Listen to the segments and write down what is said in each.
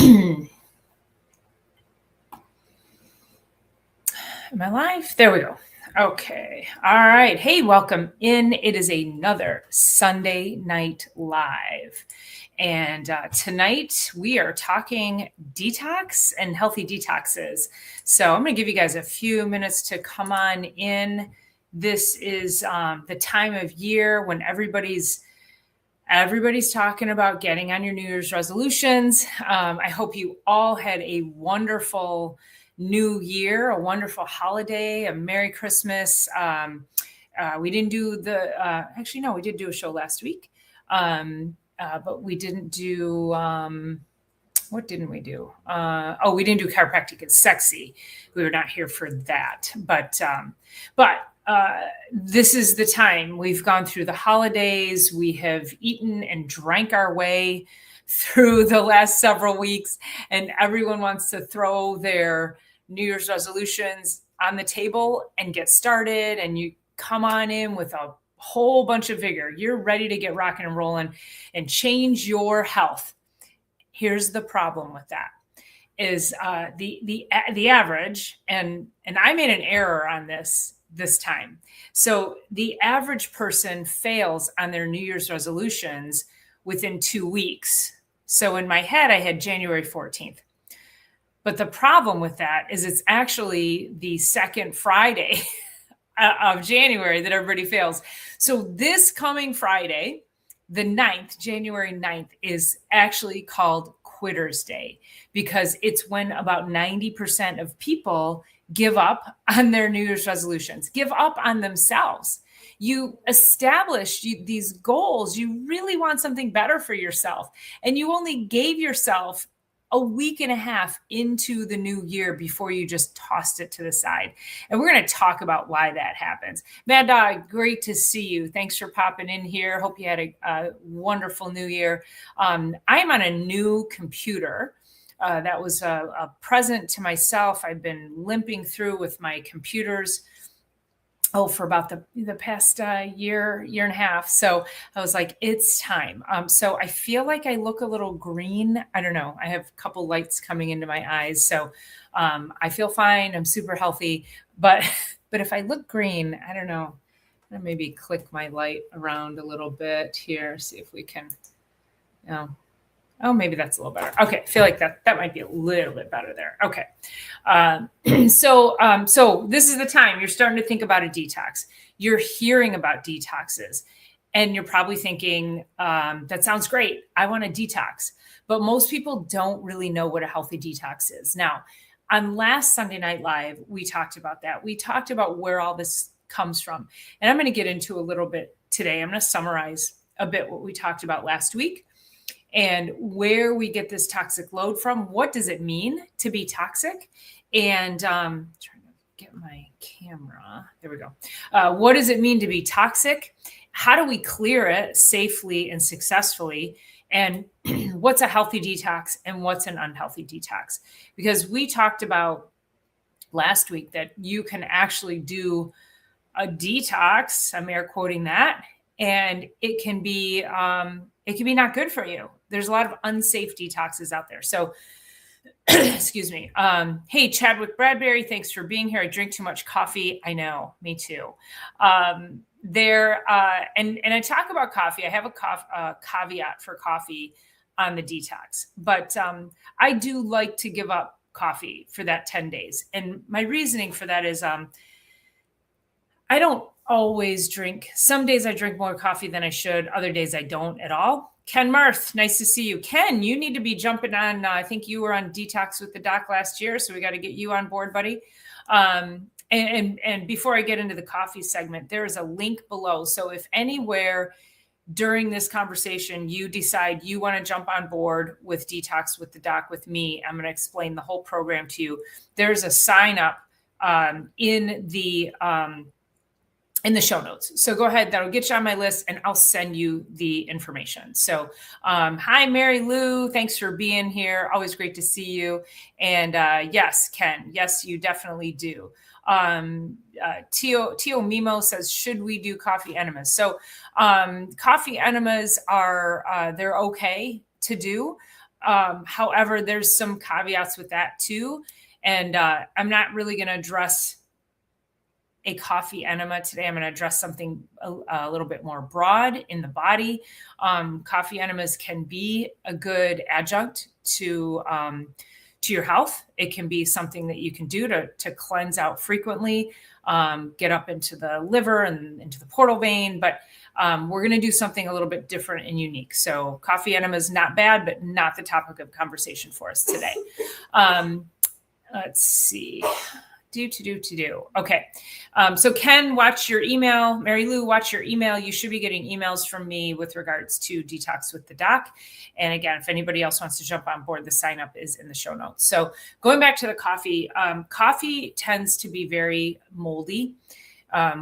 Am I live? There we go. Okay. All right. Hey, welcome in. It is another Sunday night live. And tonight we are talking detox and healthy detoxes. So I'm going to give you guys a few minutes to come on in. This is the time of year when everybody's talking about getting on your New Year's resolutions. I hope you all had a wonderful New Year, a wonderful holiday, a Merry Christmas. We didn't do actually, no, we did do a show last week, but we didn't do, what didn't we do? We didn't do chiropractic and sexy. We were not here for that, but this is the time. We've gone through the holidays. We have eaten and drank our way through the last several weeks, and everyone wants to throw their New Year's resolutions on the table and get started. And you come on in with a whole bunch of vigor. You're ready to get rocking and rolling and change your health. Here's the problem with that is the average, and I made an error on this time. So the average person fails on their New Year's resolutions within 2 weeks. So in my head, I had January 14th. But the problem with that is it's actually the second Friday of January that everybody fails. So this coming Friday, the 9th, January 9th, is actually called Quitter's Day because it's when about 90% of people give up on their New Year's resolutions, give up on themselves. You established these goals. You really want something better for yourself. And you only gave yourself a week and a half into the new year before you just tossed it to the side. And we're going to talk about why that happens. Mad Dog, great to see you. Thanks for popping in here. Hope you had a wonderful new year. I'm on a new computer. That was a present to myself. I've been limping through with my computers for about the past year and a half. So I was like, it's time. So I feel like I look a little green. I don't know. I have a couple lights coming into my eyes. So I feel fine. I'm super healthy. But if I look green, I don't know. I'll maybe click my light around a little bit here. See if we can, maybe that's a little better. Okay. I feel like that might be a little bit better there. Okay. So this is the time you're starting to think about a detox. You're hearing about detoxes and you're probably thinking, that sounds great. I want a detox, but most people don't really know what a healthy detox is. Now, on last Sunday Night Live, we talked about that. We talked about where all this comes from. And I'm going to get into a little bit today. I'm going to summarize a bit what we talked about last week and where we get this toxic load from. What does it mean to be toxic? And trying to get my camera. There we go. What does it mean to be toxic? How do we clear it safely and successfully? And what's a healthy detox and what's an unhealthy detox? Because we talked about last week that you can actually do a detox. I'm air quoting that, and it can be not good for you. There's a lot of unsafe detoxes out there. So, excuse me. Hey, Chadwick Bradbury, thanks for being here. I drink too much coffee. I know, me too. And I talk about coffee. I have a caveat for coffee on the detox, but I do like to give up coffee for that 10 days. And my reasoning for that is I don't always drink. Some days I drink more coffee than I should. Other days I don't at all. Ken Marth, nice to see you. Ken, you need to be jumping on. I think you were on Detox with the Doc last year, so we got to get you on board, buddy. And before I get into the coffee segment, there is a link below. So if anywhere during this conversation you decide you want to jump on board with Detox with the Doc with me, I'm going to explain the whole program to you. There's a sign up in the show notes. So go ahead. That'll get you on my list and I'll send you the information. So, hi, Mary Lou. Thanks for being here. Always great to see you. And, yes, Ken, yes, you definitely do. Tio Mimo says, should we do coffee enemas? So, coffee enemas are, they're okay to do. However, there's some caveats with that too. And I'm not really going to address a coffee enema today. I'm going to address something a little bit more broad in the body. Coffee enemas can be a good adjunct to your health. It can be something that you can do to cleanse out frequently, get up into the liver and into the portal vein. But we're going to do something a little bit different and unique. So coffee enema is not bad, but not the topic of conversation for us today. Let's see. Okay. So Ken, watch your email. Mary Lou, watch your email. You should be getting emails from me with regards to Detox with the Doc. And again, if anybody else wants to jump on board, the sign up is in the show notes. So going back to the coffee, coffee tends to be very moldy.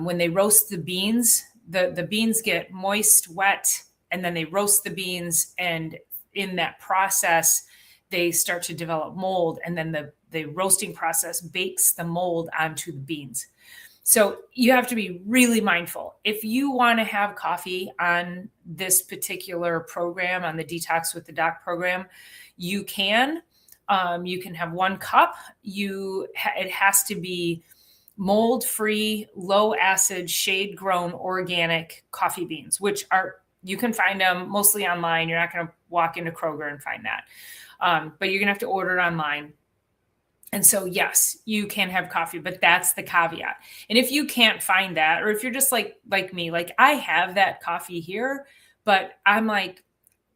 When they roast the beans, the beans get moist, wet, and then they roast the beans. And in that process, they start to develop mold. And then the roasting process bakes the mold onto the beans. So you have to be really mindful. If you want to have coffee on this particular program, on the Detox with the Doc program, you can. You can have 1 cup. It has to be mold-free, low-acid, shade-grown organic coffee beans, which you can find them mostly online. You're not going to walk into Kroger and find that. But you're going to have to order it online. And so, yes, you can have coffee, but that's the caveat. And if you can't find that, or if you're just like me, like I have that coffee here, but I'm like,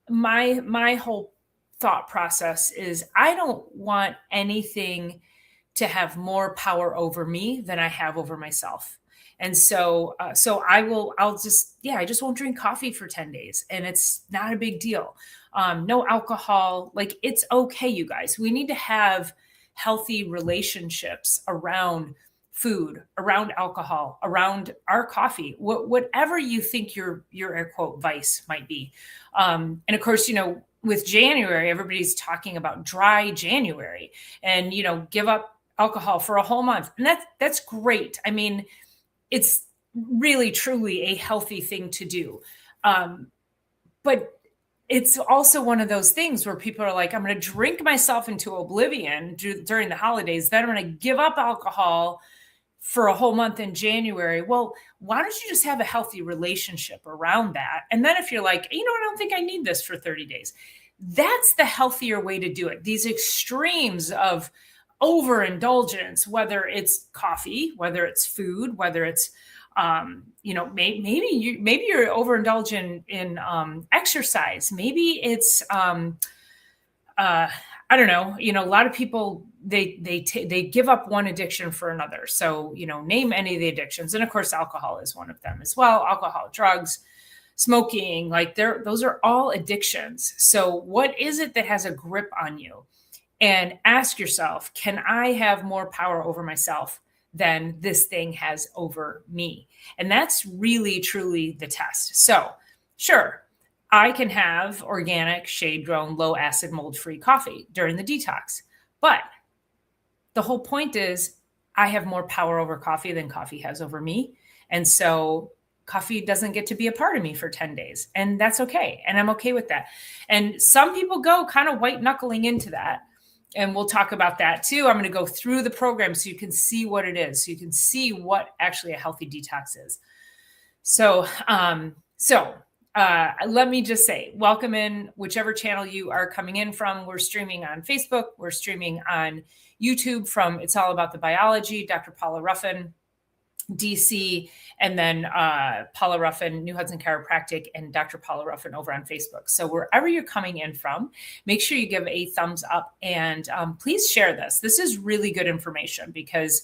my whole thought process is I don't want anything to have more power over me than I have over myself. And so, I just won't drink coffee for 10 days and it's not a big deal. No alcohol, like it's okay, you guys. We need to have healthy relationships around food, around alcohol, around our coffee, whatever you think your air quote vice might be. And of course, with January, everybody's talking about dry January and, give up alcohol for a whole month. And that's great. I mean, it's really, truly a healthy thing to do. But it's also one of those things where people are like, I'm going to drink myself into oblivion during the holidays. Then I'm going to give up alcohol for a whole month in January. Well, why don't you just have a healthy relationship around that? And then if you're like, I don't think I need this for 30 days. That's the healthier way to do it. These extremes of overindulgence, whether it's coffee, whether it's food, whether it's maybe you're overindulgent in exercise. Maybe it's I don't know. A lot of people they give up one addiction for another. So name any of the addictions, and of course, alcohol is one of them as well. Alcohol, drugs, smoking, those are all addictions. So what is it that has a grip on you? And ask yourself, can I have more power over myself than this thing has over me? And that's really, truly the test. So sure, I can have organic, shade-grown, low-acid, mold-free coffee during the detox. But the whole point is I have more power over coffee than coffee has over me. And so coffee doesn't get to be a part of me for 10 days. And that's okay. And I'm okay with that. And some people go kind of white knuckling into that. And we'll talk about that too. I'm going to go through the program so you can see what it is. So you can see what actually a healthy detox is. So let me just say, welcome in whichever channel you are coming in from. We're streaming on Facebook. We're streaming on YouTube from It's All About the Biology, Dr. Paula Ruffin, DC, and then Paula Ruffin, New Hudson Chiropractic, and Dr. Paula Ruffin over on Facebook. So wherever you're coming in from, make sure you give a thumbs up and please share this. This is really good information because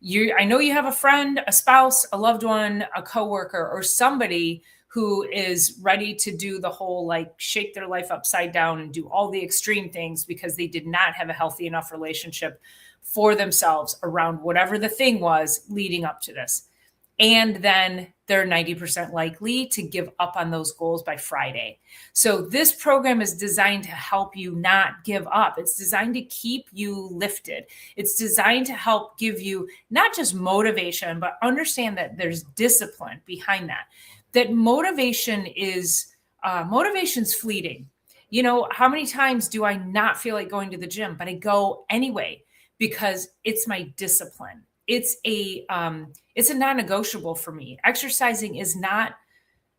I know you have a friend, a spouse, a loved one, a coworker, or somebody who is ready to do the whole shake their life upside down and do all the extreme things because they did not have a healthy enough relationship for themselves around whatever the thing was leading up to this. And then they're 90% likely to give up on those goals by Friday. So this program is designed to help you not give up. It's designed to keep you lifted. It's designed to help give you not just motivation, but understand that there's discipline behind that. That motivation's fleeting. How many times do I not feel like going to the gym, but I go anyway because it's my discipline. It's a non-negotiable for me. Exercising is not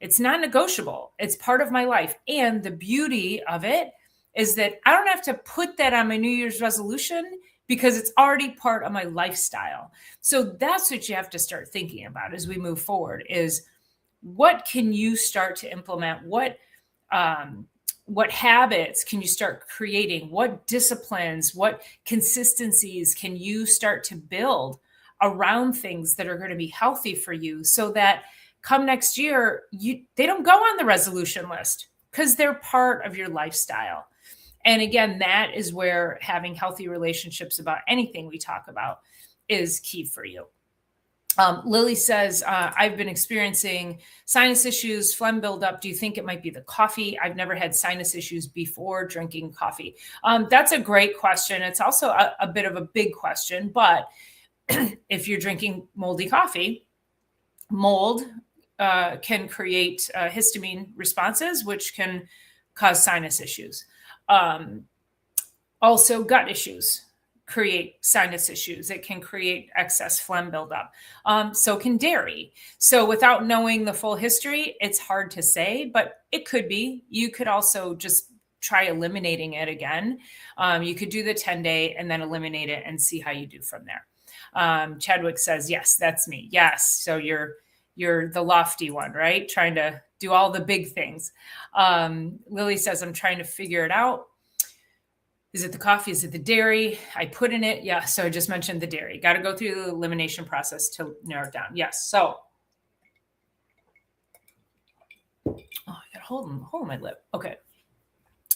it's non-negotiable. It's part of my life. And the beauty of it is that I don't have to put that on my New Year's resolution because it's already part of my lifestyle. So that's what you have to start thinking about as we move forward is what can you start to implement? What habits can you start creating? What disciplines, what consistencies can you start to build around things that are going to be healthy for you so that come next year, they don't go on the resolution list because they're part of your lifestyle. And again, that is where having healthy relationships about anything we talk about is key for you. Lily says, I've been experiencing sinus issues, phlegm buildup. Do you think it might be the coffee? I've never had sinus issues before drinking coffee. That's a great question. It's also a bit of a big question, but if you're drinking moldy coffee, mold can create histamine responses, which can cause sinus issues. Also, gut issues create sinus issues. It can create excess phlegm buildup. So can dairy. So without knowing the full history, it's hard to say, but it could be. You could also just try eliminating it again. You could do the 10-day and then eliminate it and see how you do from there. Chadwick says, yes, that's me. Yes. So you're the lofty one, right? Trying to do all the big things. Lily says, I'm trying to figure it out. Is it the coffee? Is it the dairy? I put in it. Yeah. So I just mentioned the dairy. Got to go through the elimination process to narrow it down. Yes. So, I got to hold my lip. Okay.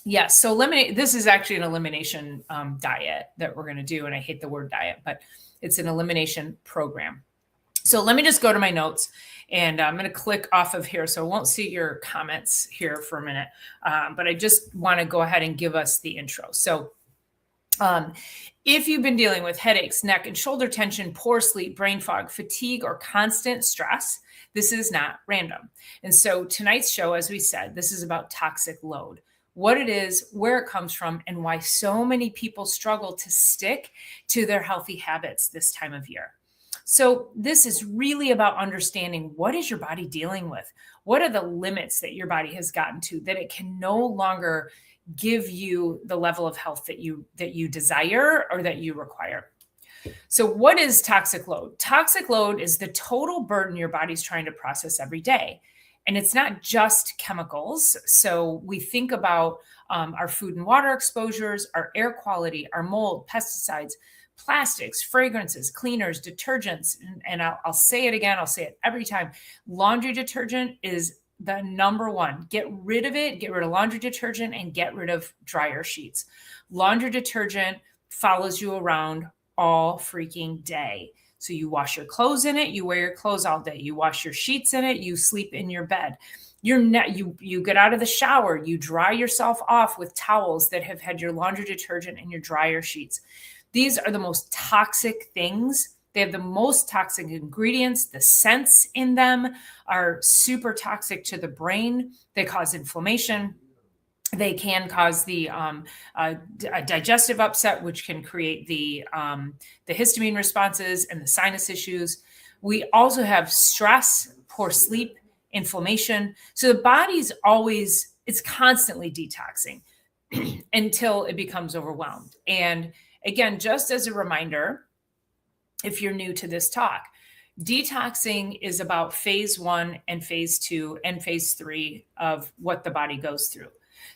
Yes. So this is actually an elimination diet that we're going to do. And I hate the word diet, but it's an elimination program. So let me just go to my notes and I'm going to click off of here. So I won't see your comments here for a minute, but I just want to go ahead and give us the intro. So if you've been dealing with headaches, neck and shoulder tension, poor sleep, brain fog, fatigue, or constant stress, this is not random. And so tonight's show, as we said, this is about toxic load, what it is, where it comes from, and why so many people struggle to stick to their healthy habits this time of year. So this is really about understanding what is your body dealing with? What are the limits that your body has gotten to that it can no longer give you the level of health that you desire or that you require? So what is toxic load? Toxic load is the total burden your body's trying to process every day. And it's not just chemicals. So we think about our food and water exposures, our air quality, our mold, pesticides, plastics, fragrances, cleaners, detergents. And I'll say it again. I'll say it every time. Laundry detergent is the number one. Get rid of it. Get rid of laundry detergent and get rid of dryer sheets. Laundry detergent follows you around all freaking day. So you wash your clothes in it. You wear your clothes all day. You wash your sheets in it. You sleep in your bed. You get out of the shower. You dry yourself off with towels that have had your laundry detergent and your dryer sheets. These are the most toxic things. They have the most toxic ingredients. The scents in them are super toxic to the brain. They cause inflammation. They can cause the digestive upset, which can create the histamine responses and the sinus issues. We also have stress, poor sleep, inflammation. So the body's it's constantly detoxing until it becomes overwhelmed. And again, just as a reminder, if you're new to this talk, detoxing is about phase 1 and phase 2 and phase 3 of what the body goes through.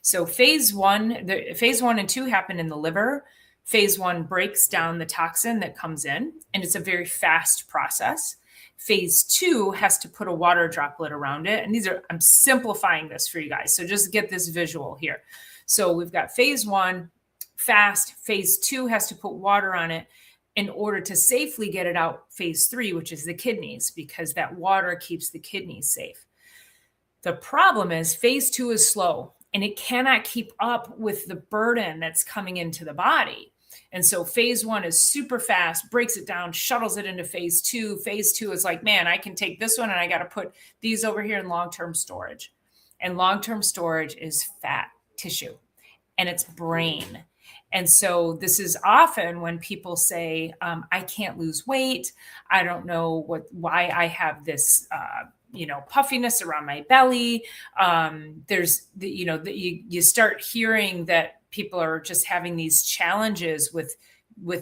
So phase 1 and 2 happen in the liver. Phase 1 breaks down the toxin that comes in, and it's a very fast process. Phase 2 has to put a water droplet around it. And I'm simplifying this for you guys. So just get this visual here. So we've got phase 1, fast. Phase 2 has to put water on it in order to safely get it out. Phase 3, which is the kidneys, because that water keeps the kidneys safe. The problem is phase 2 is slow and it cannot keep up with the burden that's coming into the body. And so phase 1 is super fast, breaks it down, shuttles it into phase 2. Phase 2 is like, man, I can take this one and I got to put these over here in long-term storage. And long-term storage is fat tissue. and it's brain. And so this is often when people say, I can't lose weight. I don't know why I have this, puffiness around my belly. You start hearing that people are just having these challenges with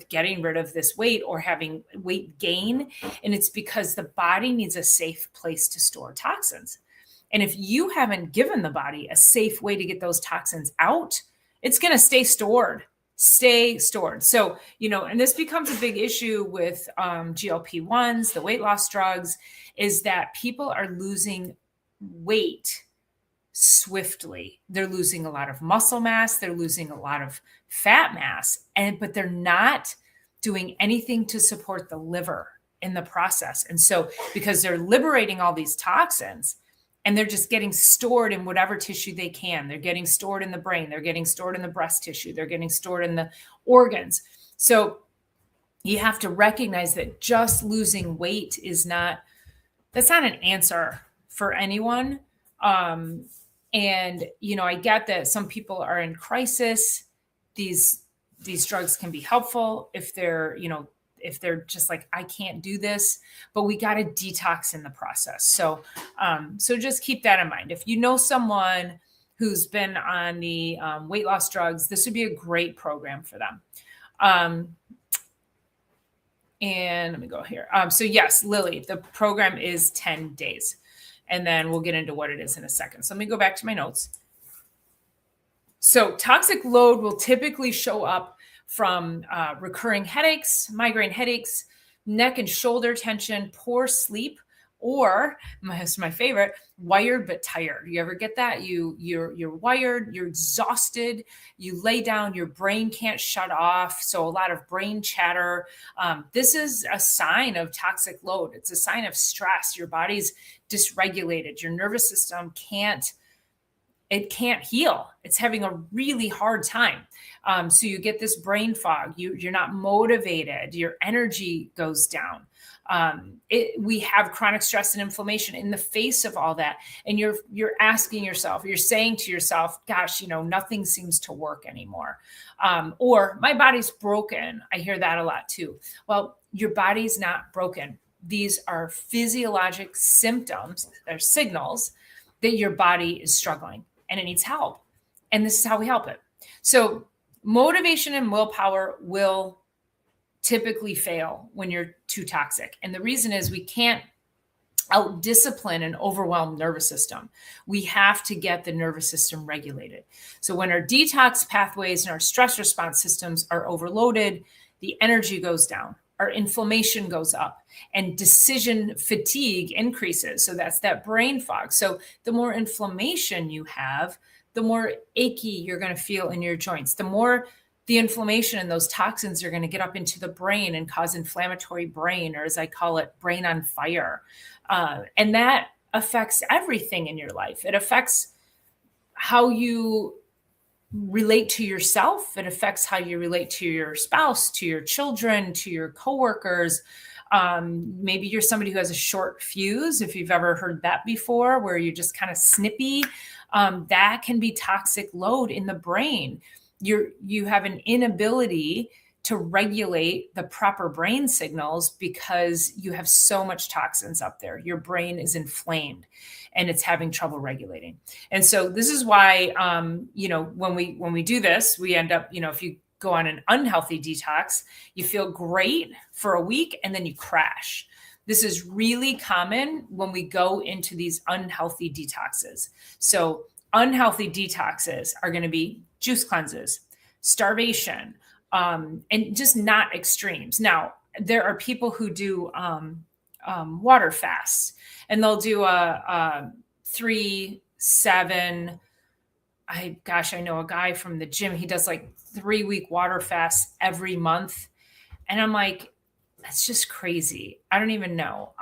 getting rid of this weight or having weight gain. And it's because the body needs a safe place to store toxins. And if you haven't given the body a safe way to get those toxins out, it's going to stay stored. So, and this becomes a big issue with GLP-1s, the weight loss drugs, is that people are losing weight swiftly. They're losing a lot of muscle mass. They're losing a lot of fat mass, but they're not doing anything to support the liver in the process. And so because they're liberating all these toxins, and they're just getting stored in whatever tissue they can. They're getting stored in the brain. They're getting stored in the breast tissue. They're getting stored in the organs. So you have to recognize that just losing weight that's not an answer for anyone. And, I get that some people are in crisis. These drugs can be helpful if they're just like, I can't do this, but we got to detox in the process. So just keep that in mind. If you know someone who's been on the weight loss drugs, this would be a great program for them. And let me go here. So yes, Lily, the program is 10 days. And then we'll get into what it is in a second. So let me go back to my notes. So toxic load will typically show up from recurring headaches, migraine headaches, neck and shoulder tension, poor sleep, or my favorite, wired but tired. You ever get that? You're wired, you're exhausted, you lay down, your brain can't shut off. So a lot of brain chatter. This is a sign of toxic load. It's a sign of stress. Your body's dysregulated. Your nervous system can't heal. It's having a really hard time. So you get this brain fog. You're not motivated. Your energy goes down. We have chronic stress and inflammation in the face of all that. And you're asking yourself, you're saying to yourself, gosh, nothing seems to work anymore. Or my body's broken. I hear that a lot too. Well, your body's not broken. These are physiologic symptoms or signals that your body is struggling and it needs help. And this is how we help it. So motivation and willpower will typically fail when you're too toxic. And the reason is we can't out-discipline an overwhelmed nervous system. We have to get the nervous system regulated. So when our detox pathways and our stress response systems are overloaded, the energy goes down, our inflammation goes up, and decision fatigue increases. So that's that brain fog. So the more inflammation you have, the more achy you're going to feel in your joints, the more the inflammation and those toxins are going to get up into the brain and cause inflammatory brain, or as I call it, brain on fire. And that affects everything in your life. It affects how you relate to yourself. It affects how you relate to your spouse, to your children, to your coworkers. Maybe you're somebody who has a short fuse. If you've ever heard that before, where you're just kind of snippy, that can be toxic load in the brain. You have an inability to regulate the proper brain signals because you have so much toxins up there. Your brain is inflamed and it's having trouble regulating. And so this is why, when we do this, we end up, if you go on an unhealthy detox, you feel great for a week and then you crash. This is really common when we go into these unhealthy detoxes. So unhealthy detoxes are going to be juice cleanses, starvation, and just not extremes. Now, there are people who do water fasts, and they'll do a 3-7. I know a guy from the gym. He does like 3-week water fasts every month, and I'm like, that's just crazy. I don't even know.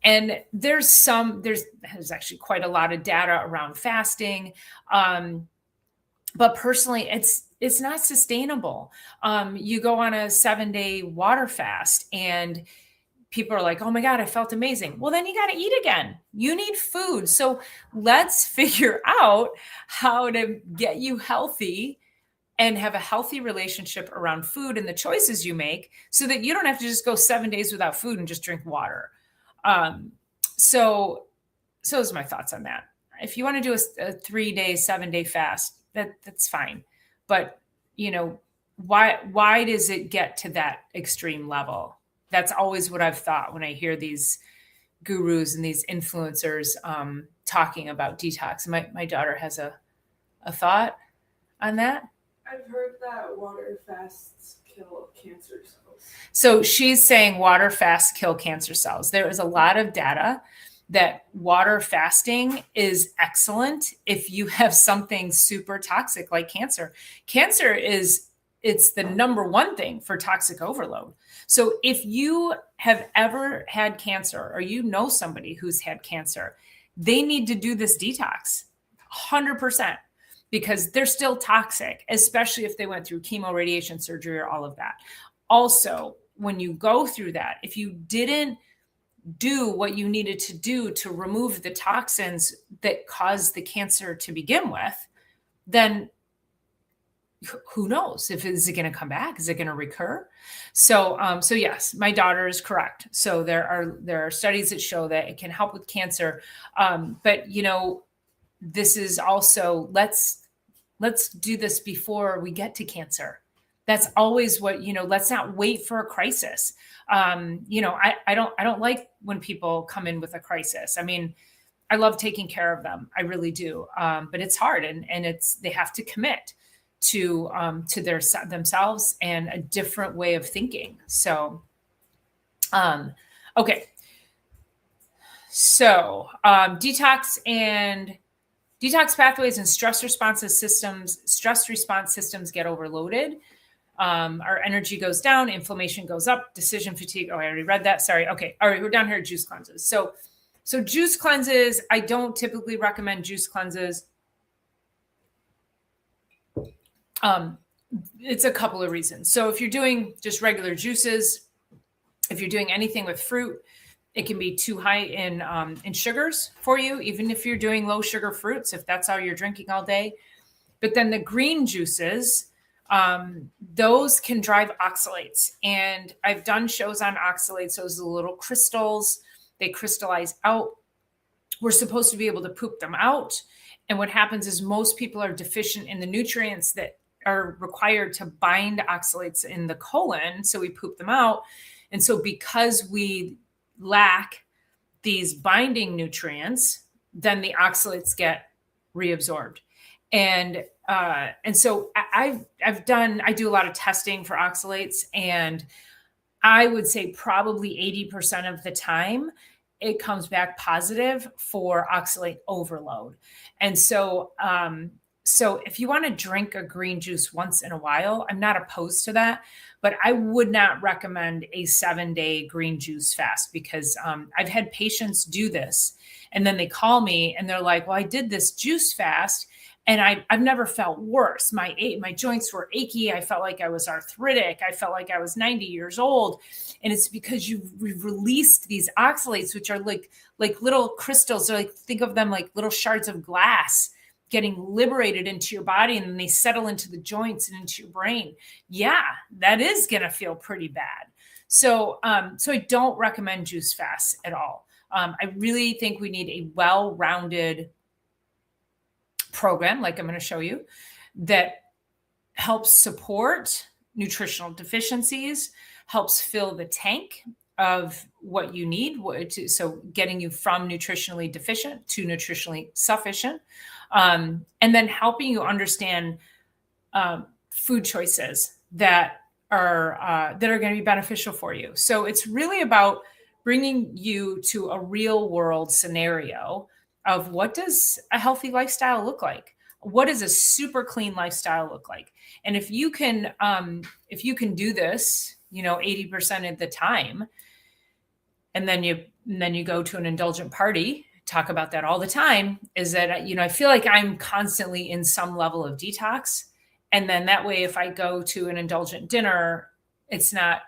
And there's actually quite a lot of data around fasting. But personally, it's not sustainable. You go on a 7-day water fast and people are like, oh my God, I felt amazing. Well, then you got to eat again. You need food. So let's figure out how to get you healthy and have a healthy relationship around food and the choices you make so that you don't have to just go 7 days without food and just drink water. So those are my thoughts on that. If you want to do a 3-day, 7-day fast, that's fine. But why does it get to that extreme level? That's always what I've thought when I hear these gurus and these influencers talking about detox. My daughter has a thought on that. I've heard that water fasts kill cancer cells. So she's saying water fasts kill cancer cells. There is a lot of data that water fasting is excellent if you have something super toxic like cancer. Cancer it's the number one thing for toxic overload. So if you have ever had cancer or you know somebody who's had cancer, they need to do this detox 100%. Because they're still toxic, especially if they went through chemo, radiation, surgery, or all of that. Also, when you go through that, if you didn't do what you needed to do to remove the toxins that caused the cancer to begin with, then who knows? Is it going to come back? Is it going to recur? So yes, my daughter is correct. So there are studies that show that it can help with cancer. But this is also, let's do this before we get to cancer. That's always what, let's not wait for a crisis. I don't like when people come in with a crisis. I mean, I love taking care of them. I really do. But it's hard and they have to commit to themselves and a different way of thinking. So, okay. So, detox pathways and stress response systems get overloaded. Our energy goes down, inflammation goes up, decision fatigue. Oh, I already read that. Sorry. Okay. All right. We're down here at juice cleanses. So juice cleanses, I don't typically recommend juice cleanses. It's a couple of reasons. So if you're doing just regular juices, if you're doing anything with fruit, it can be too high in sugars for you, even if you're doing low sugar fruits, if that's all you're drinking all day. But then the green juices, those can drive oxalates. And I've done shows on oxalates. Those are the little crystals. They crystallize out. We're supposed to be able to poop them out. And what happens is most people are deficient in the nutrients that are required to bind oxalates in the colon. So we poop them out. And so because we lack these binding nutrients, then the oxalates get reabsorbed. And so I do a lot of testing for oxalates, and I would say probably 80% of the time it comes back positive for oxalate overload. And so if you want to drink a green juice once in a while, I'm not opposed to that, but I would not recommend a 7-day green juice fast because I've had patients do this and then they call me and they're like, well, I did this juice fast and I've never felt worse. My joints were achy. I felt like I was arthritic. I felt like I was 90 years old. And it's because you've released these oxalates, which are like little crystals. Or like, think of them like little shards of glass getting liberated into your body, and then they settle into the joints and into your brain. Yeah, that is going to feel pretty bad. So I don't recommend juice fasts at all. I really think we need a well-rounded program, like I'm going to show you, that helps support nutritional deficiencies, helps fill the tank of what you need. So getting you from nutritionally deficient to nutritionally sufficient. And then helping you understand food choices that are going to be beneficial for you. So it's really about bringing you to a real world scenario of what does a healthy lifestyle look like? What does a super clean lifestyle look like? And if you can do this, 80% of the time, and then you go to an indulgent party, talk about that all the time, is that, I feel like I'm constantly in some level of detox. And then that way, if I go to an indulgent dinner, it's not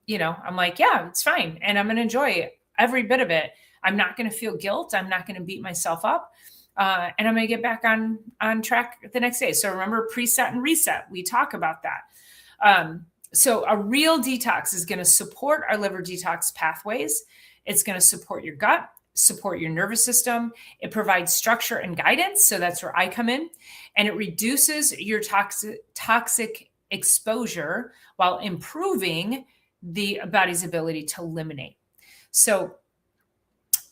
I'm like, yeah, it's fine. And I'm going to enjoy every bit of it. I'm not going to feel guilt. I'm not going to beat myself up. And I'm going to get back on track the next day. So remember, preset and reset. We talk about that. So a real detox is going to support our liver detox pathways. It's going to support your gut, support your nervous system. It provides structure and guidance. So that's where I come in. And it reduces your toxic exposure while improving the body's ability to eliminate. So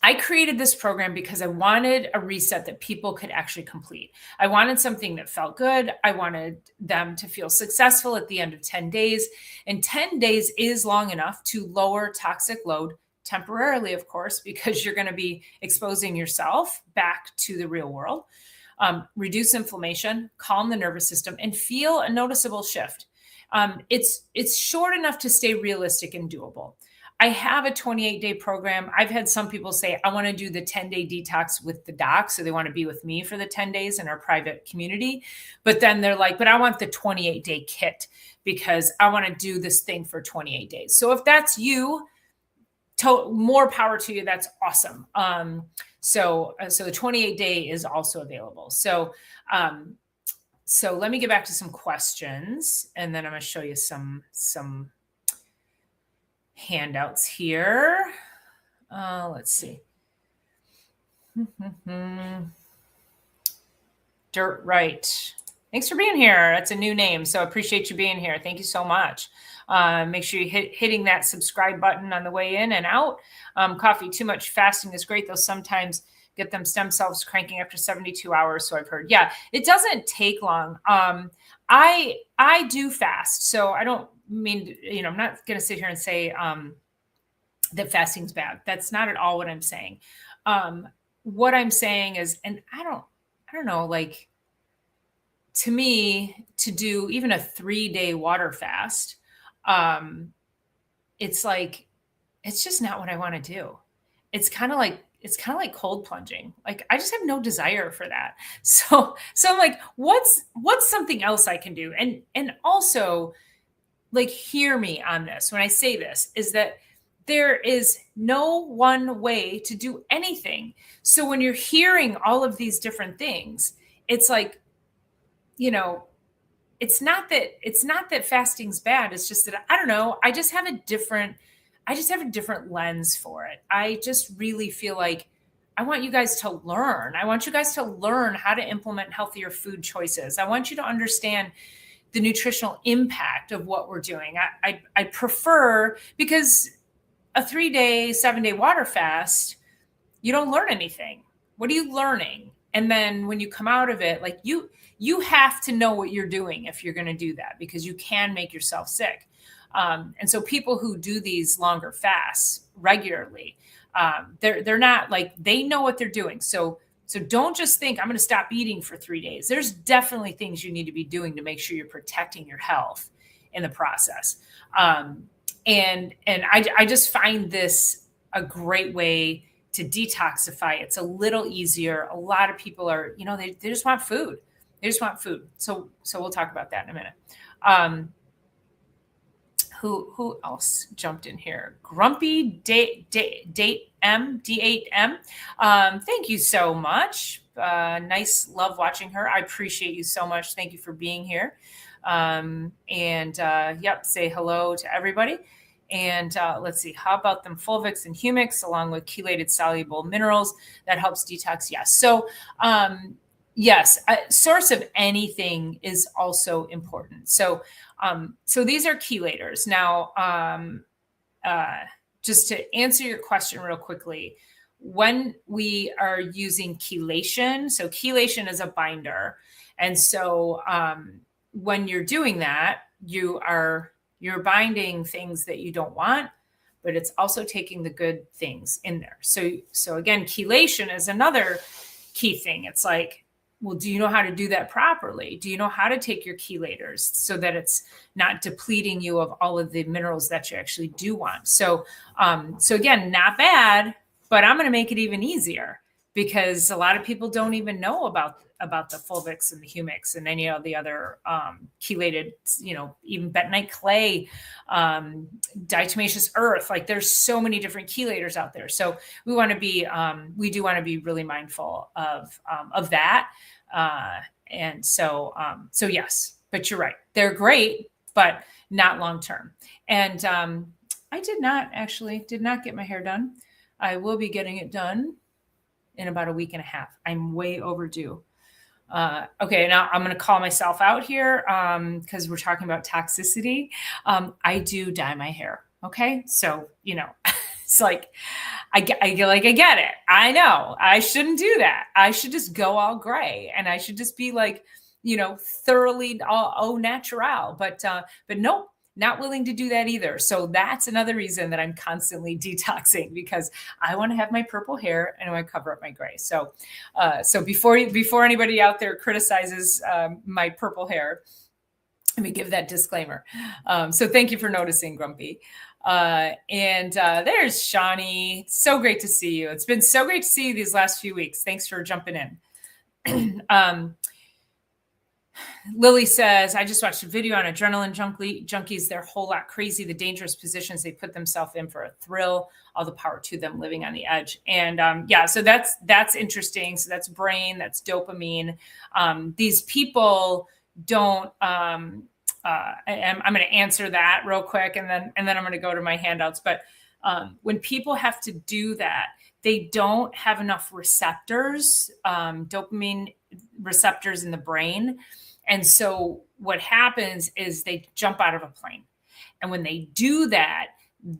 I created this program because I wanted a reset that people could actually complete. I wanted something that felt good. I wanted them to feel successful at the end of 10 days. And 10 days is long enough to lower toxic load temporarily, of course, because you're going to be exposing yourself back to the real world, reduce inflammation, calm the nervous system, and feel a noticeable shift. It's short enough to stay realistic and doable. I have a 28-day program. I've had some people say, I want to do the 10-day detox with the doc. So they want to be with me for the 10 days in our private community. But then they're like, but I want the 28-day kit because I want to do this thing for 28 days. So if that's you, more power to you. That's awesome. So the 28-day is also available. So let me get back to some questions, and then I'm going to show you some handouts here. Let's see. Dirt Right. Thanks for being here. That's a new name, so I appreciate you being here. Thank you so much. Make sure you hitting that subscribe button on the way in and out. Coffee too much fasting is great, though sometimes get them stem cells cranking after 72 hours. So I've heard. Yeah, it doesn't take long. I do fast, so I don't mean, I'm not going to sit here and say that fasting's bad. That's not at all what I'm saying. What I'm saying is, and I don't know, like, to me, to do even a 3-day water fast, it's like, it's just not what I want to do. It's kind of like cold plunging. Like, I just have no desire for that. So I'm like, what's something else I can do? And also, like, hear me on this. When I say this, is that there is no one way to do anything. So when you're hearing all of these different things, it's like, it's not that fasting's bad. It's just that, I don't know, I just have a different lens for it. I just really feel like I want you guys to learn. I want you guys to learn how to implement healthier food choices. I want you to understand the nutritional impact of what we're doing. I prefer, because a 3-day, 7-day water fast, you don't learn anything. What are you learning? And then when you come out of it, like, you have to know what you're doing if you're going to do that, because you can make yourself sick. And so people who do these longer fasts regularly, they're not like, they know what they're doing. So don't just think I'm going to stop eating for 3 days. There's definitely things you need to be doing to make sure you're protecting your health in the process. And I just find this a great way to detoxify. It's a little easier. A lot of people are, they just want food. They just want food. So we'll talk about that in a minute. Who else jumped in here? Grumpy Date M D8M. Thank you so much. Nice, love watching her. I appreciate you so much. Thank you for being here. Say hello to everybody. And let's see, how about them fulvics and humics along with chelated soluble minerals that helps detox? Yes. So yes, a source of anything is also important. So these are chelators. Now, just to answer your question real quickly, when we are using chelation, so chelation is a binder. And so when you're doing that, you're binding things that you don't want, but it's also taking the good things in there. So again, chelation is another key thing. It's like, well, do you know how to do that properly? Do you know how to take your chelators so that it's not depleting you of all of the minerals that you actually do want? So again, not bad, but I'm going to make it even easier, because a lot of people don't even know about about the fulvics and the humics and any of the other chelated, even bentonite clay, diatomaceous earth. Like there's so many different chelators out there. So we do want to be really mindful of that. And so yes, but you're right. They're great, but not long-term. And I did not get my hair done. I will be getting it done in about a week and a half. I'm way overdue. Okay, now I'm going to call myself out here because we're talking about toxicity. I do dye my hair. Okay, so it's like I get it. I know I shouldn't do that. I should just go all gray, and I should just be like, thoroughly au natural. But nope. Not willing to do that either. So that's another reason that I'm constantly detoxing, because I want to have my purple hair and I want to cover up my gray. So before anybody out there criticizes my purple hair, let me give that disclaimer. So thank you for noticing, Grumpy. And there's Shawnee. So great to see you. It's been so great to see you these last few weeks. Thanks for jumping in. Lily says, I just watched a video on adrenaline junkies. They're a whole lot crazy. The dangerous positions they put themselves in for a thrill. All the power to them, living on the edge. And so that's interesting. So that's brain, that's dopamine. These people don't. I'm going to answer that real quick, and then I'm going to go to my handouts. But when people have to do that, they don't have enough receptors, dopamine receptors in the brain. And so what happens is they jump out of a plane. And when they do that,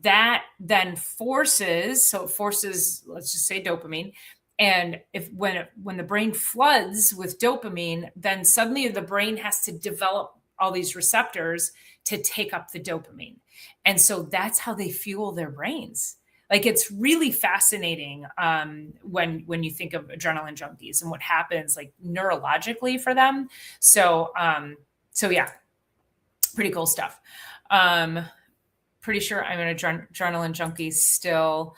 that then forces, let's just say dopamine. And when the brain floods with dopamine, then suddenly the brain has to develop all these receptors to take up the dopamine. And so that's how they fuel their brains. Like, it's really fascinating when you think of adrenaline junkies and what happens like neurologically for them. So yeah, pretty cool stuff. Pretty sure I'm an adrenaline junkie still.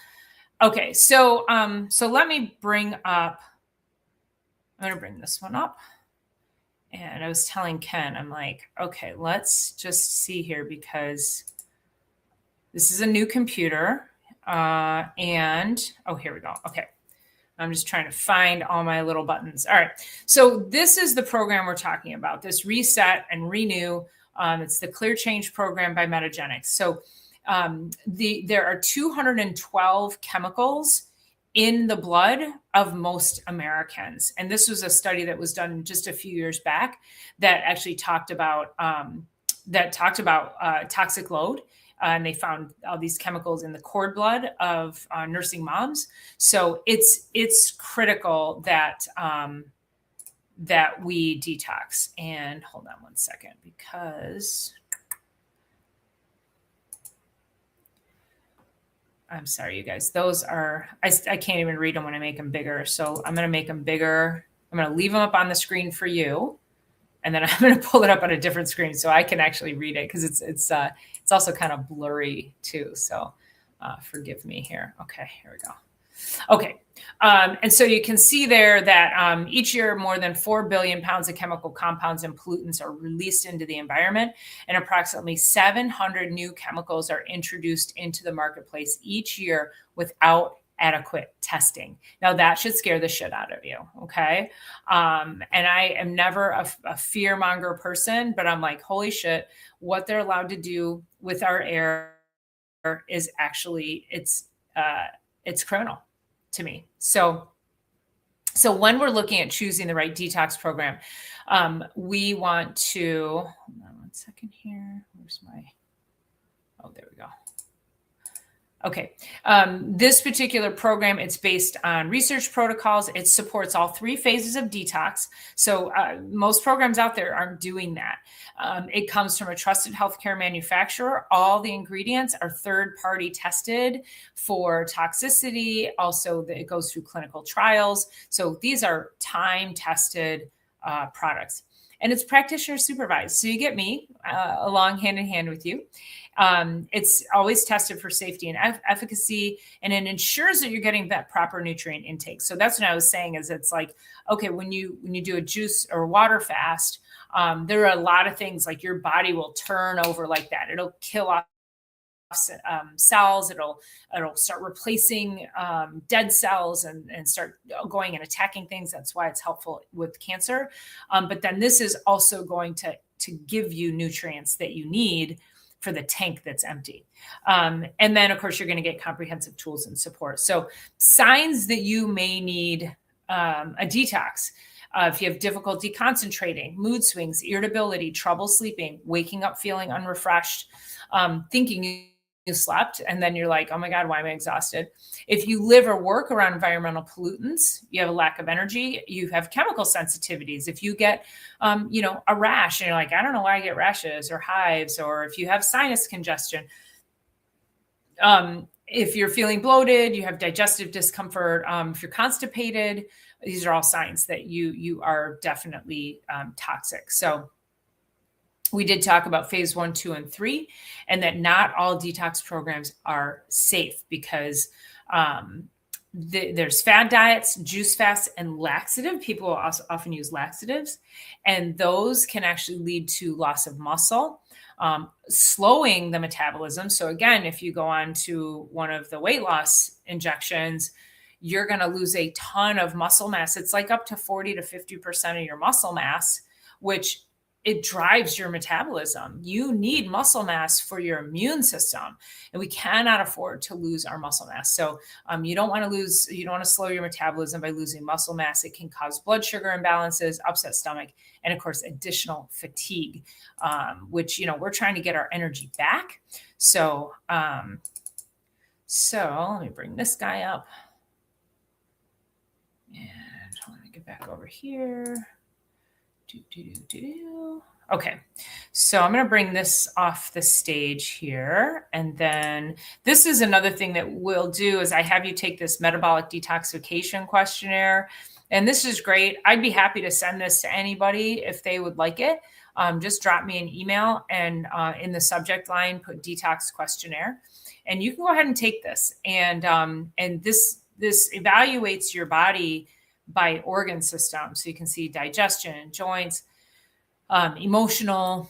Okay, so let me bring up. I'm going to bring this one up. And I was telling Ken, I'm like, okay, let's just see here, because this is a new computer. And here we go. Okay. I'm just trying to find all my little buttons. All right. So this is the program we're talking about, this Reset and Renew. It's the Clear Change program by Metagenics. So there are 212 chemicals in the blood of most Americans. And this was a study that was done just a few years back that actually talked about toxic load. And they found all these chemicals in the cord blood of nursing moms. So it's critical that we detox. And hold on one second, because I'm sorry, you guys. Those are, I can't even read them when I make them bigger. So I'm going to make them bigger. I'm going to leave them up on the screen for you. And then I'm going to pull it up on a different screen so I can actually read it, because it's also kind of blurry too. So forgive me here. Okay, here we go. Okay. And so you can see there that each year more than 4 billion pounds of chemical compounds and pollutants are released into the environment, and approximately 700 new chemicals are introduced into the marketplace each year without adequate testing. Now that should scare the shit out of you. Okay. And I am never a fear monger person, but I'm like, holy shit, what they're allowed to do with our air is actually, it's criminal to me. So when we're looking at choosing the right detox program, we want to, hold on one second here. Where's there we go. Okay. This particular program, it's based on research protocols. It supports all 3 phases of detox. So most programs out there aren't doing that. It comes from a trusted healthcare manufacturer. All the ingredients are third-party tested for toxicity. Also, it goes through clinical trials. So these are time-tested products. and it's practitioner supervised. So you get me along hand in hand with you. It's always tested for safety and efficacy, and it ensures that you're getting that proper nutrient intake. So that's what I was saying is it's like, okay, when you do a juice or water fast, there are a lot of things like your body will turn over like that. It'll kill off cells. It'll start replacing dead cells and start going and attacking things. That's why it's helpful with cancer. But then this is also going to give you nutrients that you need for the tank that's empty. And then, of course, you're going to get comprehensive tools and support. So signs that you may need a detox. If you have difficulty concentrating, mood swings, irritability, trouble sleeping, waking up feeling unrefreshed, thinking you slept, and then you're like, oh my God, why am I exhausted? If you live or work around environmental pollutants, you have a lack of energy, you have chemical sensitivities. If you get, a rash and you're like, I don't know why I get rashes or hives, or if you have sinus congestion, if you're feeling bloated, you have digestive discomfort, if you're constipated, these are all signs that you are definitely toxic. So we did talk about phase 1, 2, and 3, and that not all detox programs are safe because there's fad diets, juice fasts, and laxative. People also often use laxatives, and those can actually lead to loss of muscle, slowing the metabolism. So again, if you go on to one of the weight loss injections, you're going to lose a ton of muscle mass. It's like up to 40 to 50% of your muscle mass, which it drives your metabolism. You need muscle mass for your immune system, and we cannot afford to lose our muscle mass. So you don't want to slow your metabolism by losing muscle mass. It can cause blood sugar imbalances, upset stomach, and of course, additional fatigue, which, we're trying to get our energy back. So let me bring this guy up. And let me get back over here. Okay, so I'm going to bring this off the stage here. And then this is another thing that we'll do is I have you take this metabolic detoxification questionnaire. And this is great. I'd be happy to send this to anybody if they would like it. Just drop me an email and in the subject line, put detox questionnaire. And you can go ahead and take this. And this evaluates your body by organ system. So you can see digestion, joints, emotional,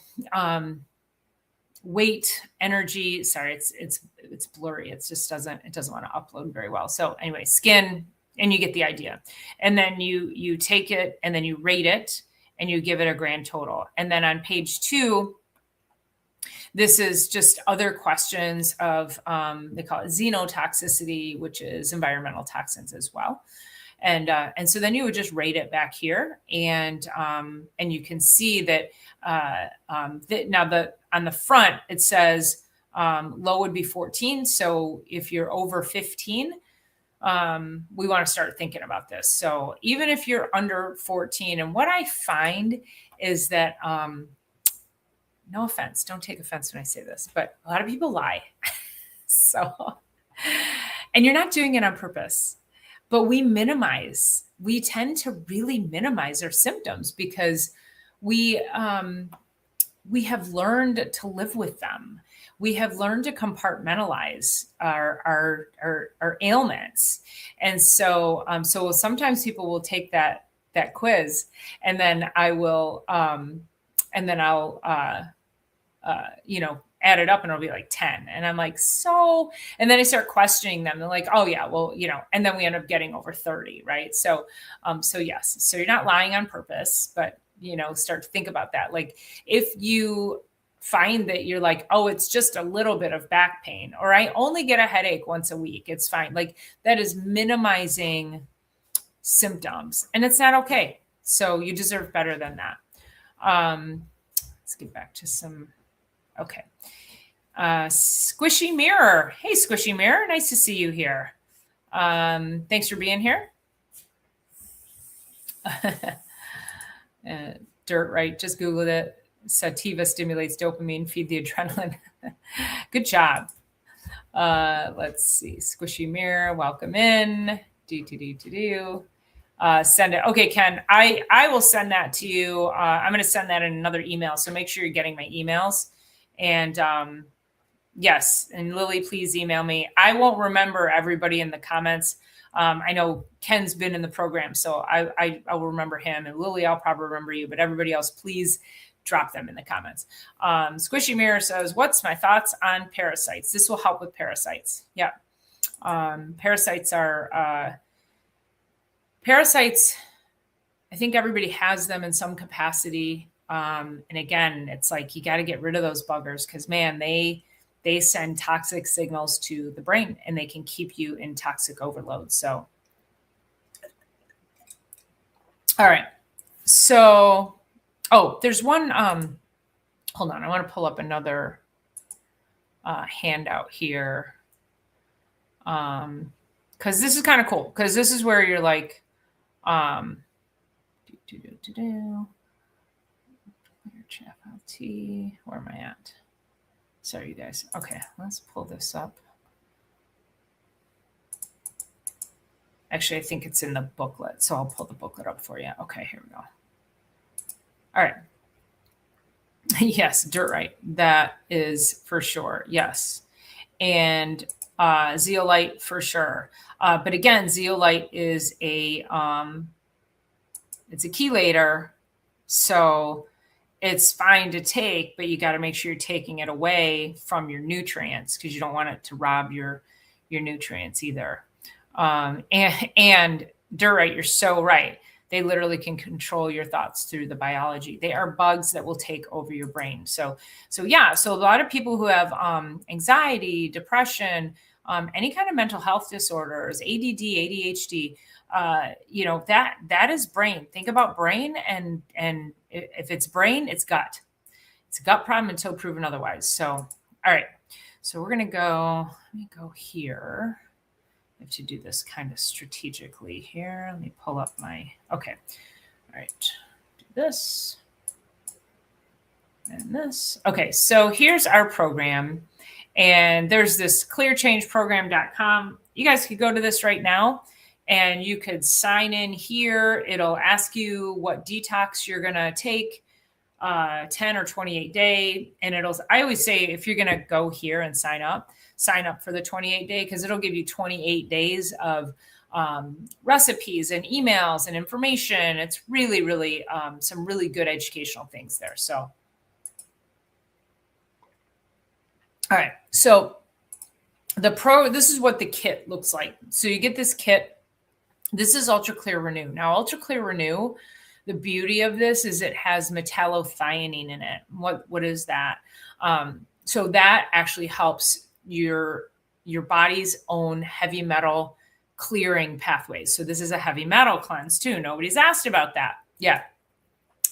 weight, energy. Sorry, it's blurry. It doesn't want to upload very well. So anyway, skin, and you get the idea. And then you take it and then you rate it and you give it a grand total. And then on page 2, this is just other questions of, they call it xenotoxicity, which is environmental toxins as well. And so then you would just rate it back here, and you can see that on the front it says low would be 14. So if you're over 15, we want to start thinking about this. So even if you're under 14, and what I find is that no offense, don't take offense when I say this, but a lot of people lie. And you're not doing it on purpose. But we tend to really minimize our symptoms because we have learned to live with them. We have learned to compartmentalize our ailments. And so sometimes people will take that quiz, and then I'll add it up and it'll be like 10. And I'm like, and then I start questioning them. They're like, oh yeah, well, and then we end up getting over 30. Right. So yes, so you're not lying on purpose, but start to think about that. Like if you find that you're like, oh, it's just a little bit of back pain, or I only get a headache once a week, it's fine. Like that is minimizing symptoms, and it's not okay. So you deserve better than that. Let's get back to some. Okay. Squishy Mirror. Hey, Squishy Mirror. Nice to see you here. Thanks for being here. Dirt, right? Just Googled it. Sativa stimulates dopamine, feed the adrenaline. Good job. Let's see. Squishy Mirror, welcome in. send it. Okay, Ken, I will send that to you. I'm going to send that in another email. So make sure you're getting my emails. And yes, and Lily, please email me. I won't remember everybody in the comments. I know Ken's been in the program, so I will remember him. And Lily, I'll probably remember you, but everybody else, please drop them in the comments. Squishy Mirror says, what's my thoughts on parasites? This will help with parasites. Yeah. Parasites are, I think everybody has them in some capacity. And again, it's like, you got to get rid of those buggers because, man, they send toxic signals to the brain and they can keep you in toxic overload. So, all right. So, there's one, hold on. I want to pull up another handout here. Cause this is kind of cool. Cause this is where you're like, where am I at? Sorry, you guys. Okay, let's pull this up. Actually, I think it's in the booklet, so I'll pull the booklet up for you. Okay, here we go. All right. Yes, dirt right. That is for sure. Yes. And zeolite for sure. But again, zeolite is it's a chelator. So it's fine to take, but you got to make sure you're taking it away from your nutrients because you don't want it to rob your nutrients either. And diorite, you're so right. They literally can control your thoughts through the biology. They are bugs that will take over your brain. So yeah. So a lot of people who have anxiety, depression, any kind of mental health disorders, ADD, ADHD, that is brain. Think about brain, and if it's brain, it's gut. It's a gut problem until proven otherwise. So, all right. So we're gonna go. Let me go here. I have to do this kind of strategically here. Let me pull up my. Okay. All right. Do this and this. Okay. So here's our program, and there's this clearchangeprogram.com. You guys could go to this right now. And you could sign in here. It'll ask you what detox you're going to take, 10 or 28 day. And I always say, if you're going to go here and sign up for the 28 day, because it'll give you 28 days of recipes and emails and information. It's really, really some really good educational things there. So, all right. So this is what the kit looks like. So you get this kit. This is Ultra Clear Renew. Now, Ultra Clear Renew, the beauty of this is it has metallothioneine in it. What is that? So that actually helps your body's own heavy metal clearing pathways. So this is a heavy metal cleanse too. Nobody's asked about that yet.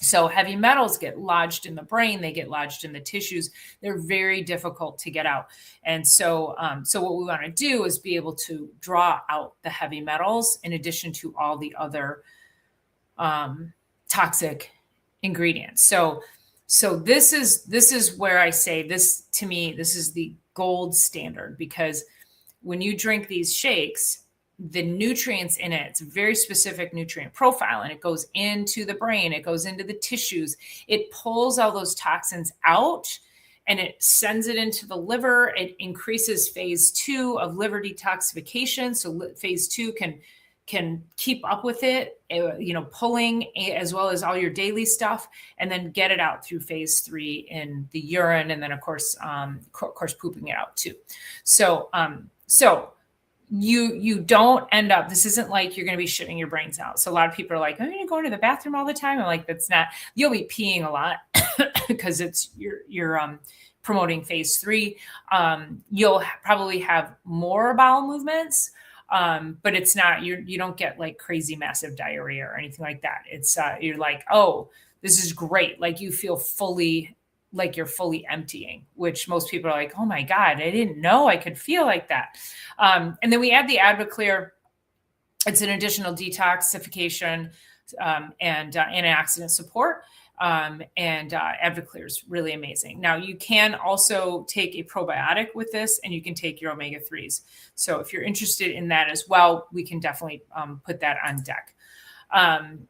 So heavy metals get lodged in the brain, they get lodged in the tissues. They're very difficult to get out. And so, what we want to do is be able to draw out the heavy metals in addition to all the other toxic ingredients. So this is where I say this, to me, this is the gold standard, because when you drink these shakes, the nutrients in it, it's a very specific nutrient profile, and it goes into the brain, it goes into the tissues, it pulls all those toxins out and it sends it into the liver. It increases phase 2 of liver detoxification. So phase 2 can keep up with it, pulling as well as all your daily stuff, and then get it out through phase 3 in the urine. And then of course pooping it out too. So you don't end up, this isn't like you're going to be shitting your brains out. So a lot of people are like, I'm going to go to the bathroom all the time. I'm like, that's not, you'll be peeing a lot because you're promoting phase 3. You'll probably have more bowel movements, but it's not, you don't get like crazy massive diarrhea or anything like that. It's you're like, oh, this is great. Like you feel like you're fully emptying, which most people are like, oh my God, I didn't know I could feel like that. And then we add the AdvoClear. It's an additional detoxification and antioxidant support. And AdvoClear is really amazing. Now you can also take a probiotic with this, and you can take your omega-3s. So if you're interested in that as well, we can definitely put that on deck. I'm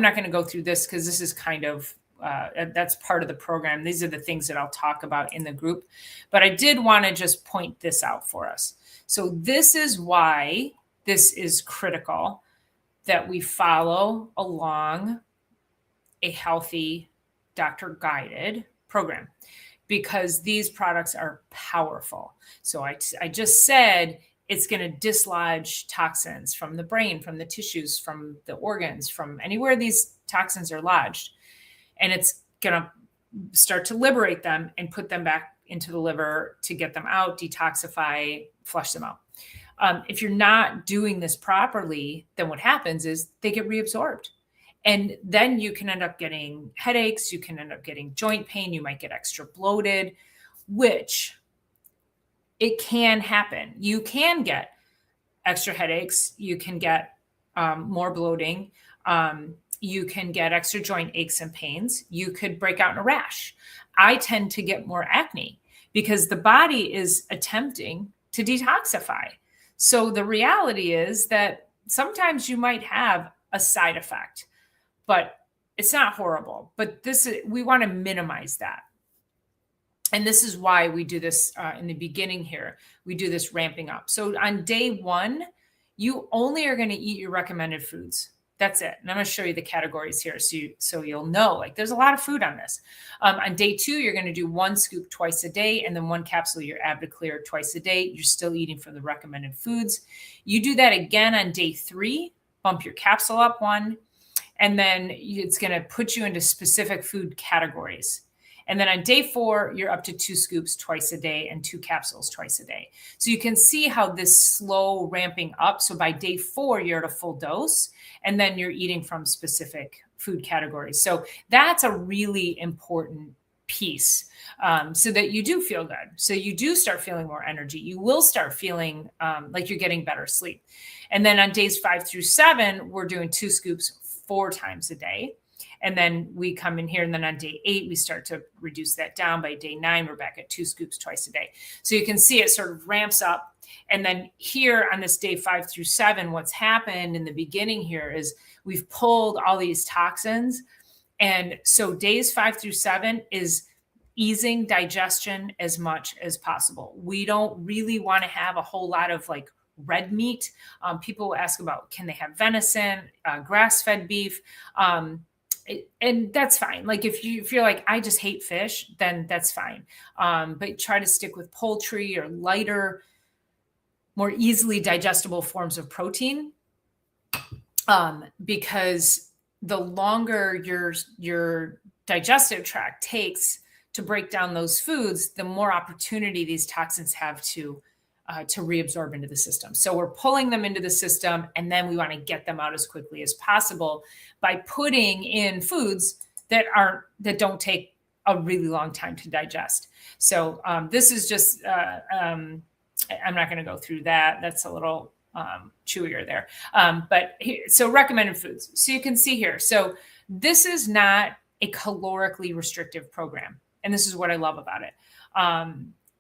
not going to go through this because this is kind of, that's part of the program. These are the things that I'll talk about in the group, but I did want to just point this out for us. So this is why this is critical that we follow along a healthy doctor-guided program, because these products are powerful. So I just said it's going to dislodge toxins from the brain, from the tissues, from the organs, from anywhere these toxins are lodged. And it's going to start to liberate them and put them back into the liver to get them out, detoxify, flush them out. If you're not doing this properly, then what happens is they get reabsorbed. And then you can end up getting headaches. You can end up getting joint pain. You might get extra bloated, which it can happen. You can get extra headaches. You can get more bloating. You can get extra joint aches and pains. You could break out in a rash. I tend to get more acne because the body is attempting to detoxify. So the reality is that sometimes you might have a side effect, but it's not horrible. But we want to minimize that. And this is why we do this in the beginning here. We do this ramping up. So on day 1, you only are going to eat your recommended foods. That's it. And I'm going to show you the categories here so you'll know, like, there's a lot of food on this. On day 2, you're going to do 1 scoop twice a day and then 1 capsule your Abdiclear twice a day. You're still eating from the recommended foods. You do that again on day 3, bump your capsule up 1, and then it's going to put you into specific food categories. And then on day 4, you're up to 2 scoops twice a day and 2 capsules twice a day. So you can see how this slow ramping up. So by day 4, you're at a full dose, and then you're eating from specific food categories. So that's a really important piece, so that you do feel good. So you do start feeling more energy. You will start feeling like you're getting better sleep. And then on days 5 through 7, we're doing 2 scoops 4 times a day. And then we come in here, and then on day 8, we start to reduce that down. By day 9, we're back at 2 scoops twice a day. So you can see it sort of ramps up. And then here on this day 5 through 7, what's happened in the beginning here is we've pulled all these toxins. And so days 5 through 7 is easing digestion as much as possible. We don't really want to have a whole lot of like red meat. People ask about, can they have venison, grass-fed beef? And that's fine. Like if you're like, I just hate fish, then that's fine. But try to stick with poultry or lighter, more easily digestible forms of protein. Because the longer your digestive tract takes to break down those foods, the more opportunity these toxins have to reabsorb into the system. So we're pulling them into the system, and then we want to get them out as quickly as possible by putting in foods that don't take a really long time to digest. So this is just, I'm not going to go through that. That's a little chewier there. So recommended foods. So you can see here. So this is not a calorically restrictive program. And this is what I love about it.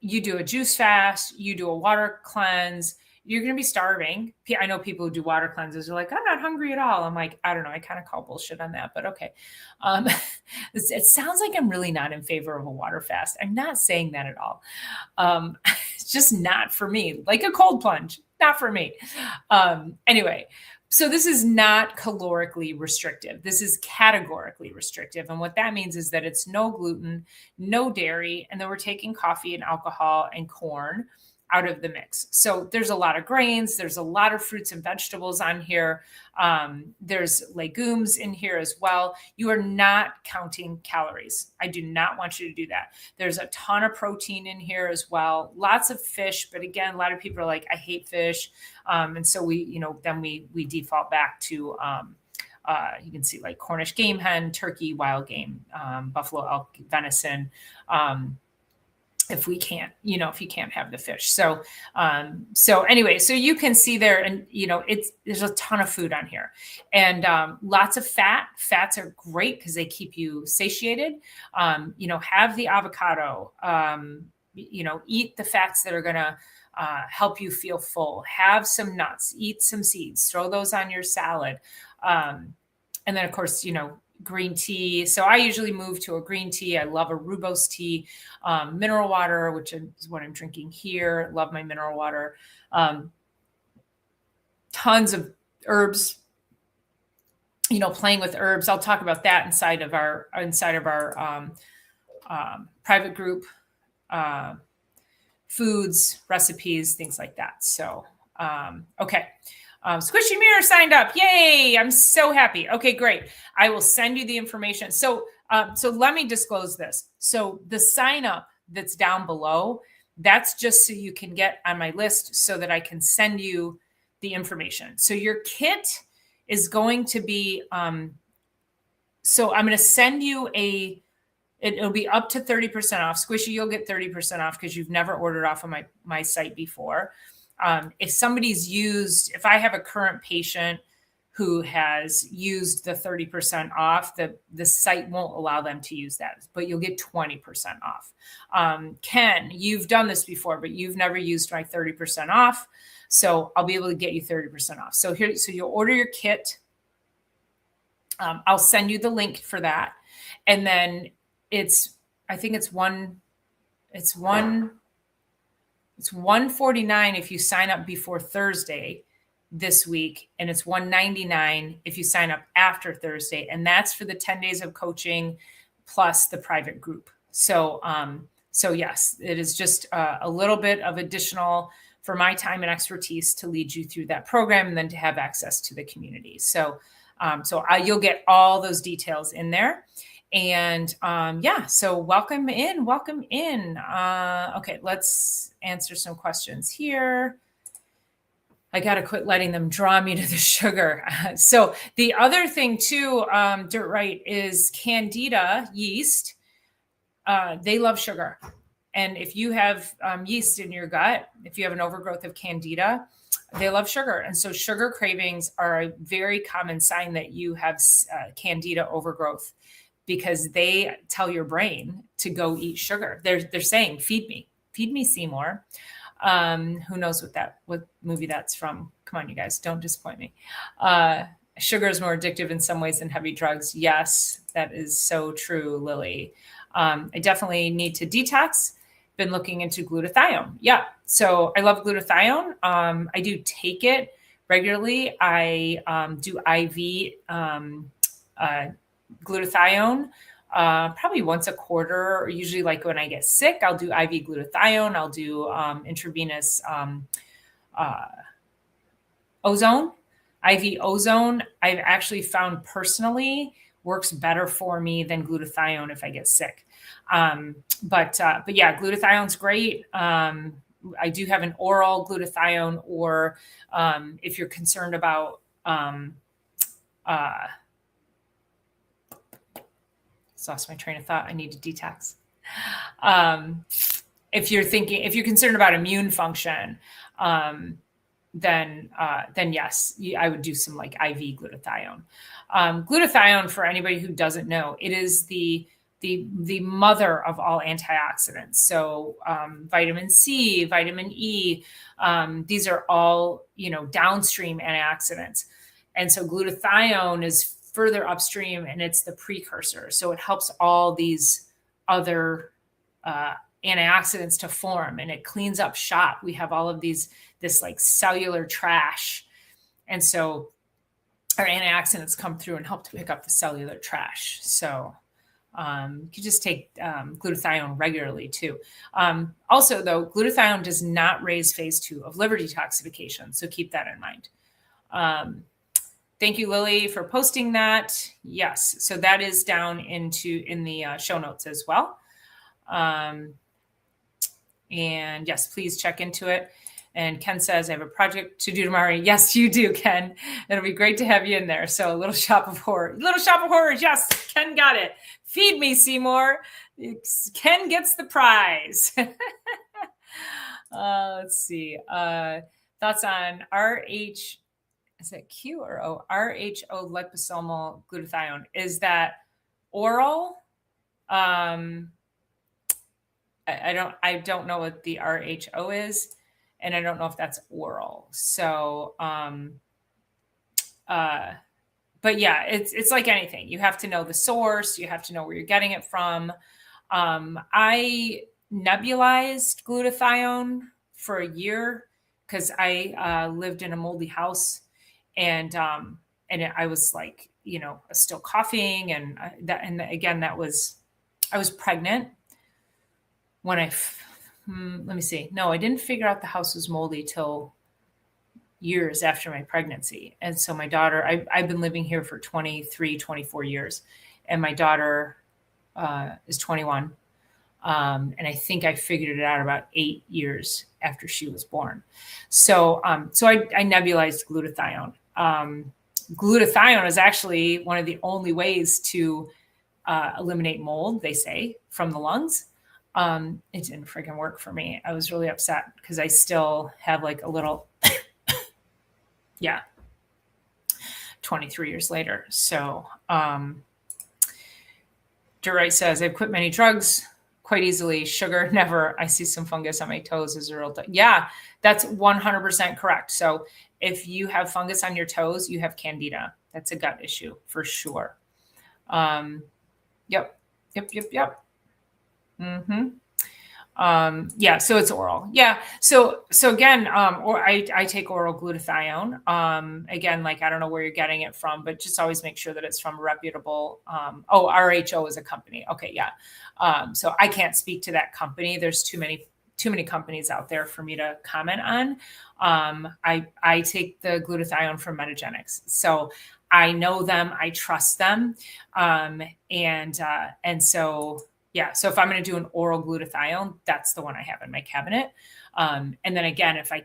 You do a juice fast, you do a water cleanse, you're going to be starving. I know people who do water cleanses are like, I'm not hungry at all. I'm like, I don't know. I kind of call bullshit on that, but okay. It sounds like I'm really not in favor of a water fast. I'm not saying that at all. It's just not for me. Like a cold plunge, not for me. Anyway, so this is not calorically restrictive. This is categorically restrictive. And what that means is that it's no gluten, no dairy, and then we're taking coffee and alcohol and corn out of the mix. So there's a lot of grains. There's a lot of fruits and vegetables on here. There's legumes in here as well. You are not counting calories. I do not want you to do that. There's a ton of protein in here as well. Lots of fish. But again, a lot of people are like, I hate fish. And so we default back to, you can see like Cornish game hen, turkey, wild game, buffalo elk, venison, if you can't have the fish. So anyway, so you can see there, and there's a ton of food on here, and lots of fats are great because they keep you satiated. Have the avocado, eat the fats that are going to help you feel full. Have some nuts, eat some seeds, throw those on your salad. And then of course, green tea. So I usually move to a green tea. I love a rooibos tea, mineral water, which is what I'm drinking here. Love my mineral water. Tons of herbs, playing with herbs. I'll talk about that inside of our private group, foods, recipes, things like that. So, okay. Squishy Mirror signed up. Yay. I'm so happy. Okay, great. I will send you the information. So let me disclose this. So the sign up that's down below, that's just so you can get on my list so that I can send you the information. So your kit is going to be, so I'm going to send you it'll be up to 30% off. Squishy, you'll get 30% off because you've never ordered off of my site before. If I have a current patient who has used the 30% off, the site won't allow them to use that, but you'll get 20% off. Ken, you've done this before, but you've never used my 30% off. So I'll be able to get you 30% off. So you'll order your kit. I'll send you the link for that. And then I think it's $149 if you sign up before Thursday this week, and it's $199 if you sign up after Thursday, and that's for the 10 days of coaching plus the private group. So yes, it is just a little bit of additional for my time and expertise to lead you through that program, and then to have access to the community. So you'll get all those details in there. And so welcome in. Okay, let's answer some questions here. I got to quit letting them draw me to the sugar. So the other thing too, Dirt Right, is Candida yeast. They love sugar. And if you have yeast in your gut, if you have an overgrowth of Candida, they love sugar. And so sugar cravings are a very common sign that you have Candida overgrowth, because they tell your brain to go eat sugar. They're saying, feed me, Seymour. Who knows what movie that's from? Come on, you guys, don't disappoint me. Sugar is more addictive in some ways than heavy drugs. Yes, that is so true, Lily. I definitely need to detox. Been looking into glutathione. Yeah, so I love glutathione. I do take it regularly. I do IV glutathione probably once a quarter, or usually like when I get sick, I'll do IV glutathione. I'll do intravenous ozone. IV ozone, I've actually found personally works better for me than glutathione if I get sick. But yeah, glutathione's great. I do have an oral glutathione, or if you're concerned about lost my train of thought. I need to detox. If you're concerned about immune function, then yes, I would do some like IV glutathione. Glutathione, for anybody who doesn't know, it is the mother of all antioxidants. So vitamin C, vitamin E, these are all downstream antioxidants, and so glutathione is further upstream, and it's the precursor. So it helps all these other antioxidants to form, and it cleans up shop. We have all of this like cellular trash. And so our antioxidants come through and help to pick up the cellular trash. So you can just take glutathione regularly too. Also though, glutathione does not raise phase 2 of liver detoxification. So keep that in mind. Thank you, Lily, for posting that. Yes, so that is down in the show notes as well. And yes, please check into it. And Ken says, I have a project to do tomorrow. Yes, you do, Ken. It'll be great to have you in there. So a little shop of horrors. Yes, Ken got it. Feed me, Seymour. Ken gets the prize. Let's see. Thoughts on RH. Is it Q or O? RHO liposomal glutathione. Is that oral? I don't know what the RHO is, and I don't know if that's oral. So, but yeah, it's like anything. You have to know the source. You have to know where you're getting it from. I nebulized glutathione for a year because I lived in a moldy house, and I was like, still coughing, and again, I was pregnant when let me see. No, I didn't figure out the house was moldy till years after my pregnancy. And so my daughter, I've been living here for 23, 24 years, and my daughter is 21. And I think I figured it out about 8 years after she was born. So I nebulized glutathione. Glutathione is actually one of the only ways to eliminate mold, they say, from the lungs. It didn't freaking work for me. I was really upset because I still have like a little, 23 years later. So, Durite says, I've quit many drugs quite easily. Sugar, never. I see some fungus on my toes as a real. Yeah, that's 100% correct. So if you have fungus on your toes, you have candida. That's a gut issue for sure. Yep. Mm-hmm. So it's oral. Yeah. So again, or I take oral glutathione. Again, like, I don't know where you're getting it from, but just always make sure that it's from a reputable, RHO is a company. Okay. Yeah. So I can't speak to that company. There's too many companies out there for me to comment on. I take the glutathione from Metagenics. So I know them, I trust them. So if I'm going to do an oral glutathione, that's the one I have in my cabinet. And then again, if I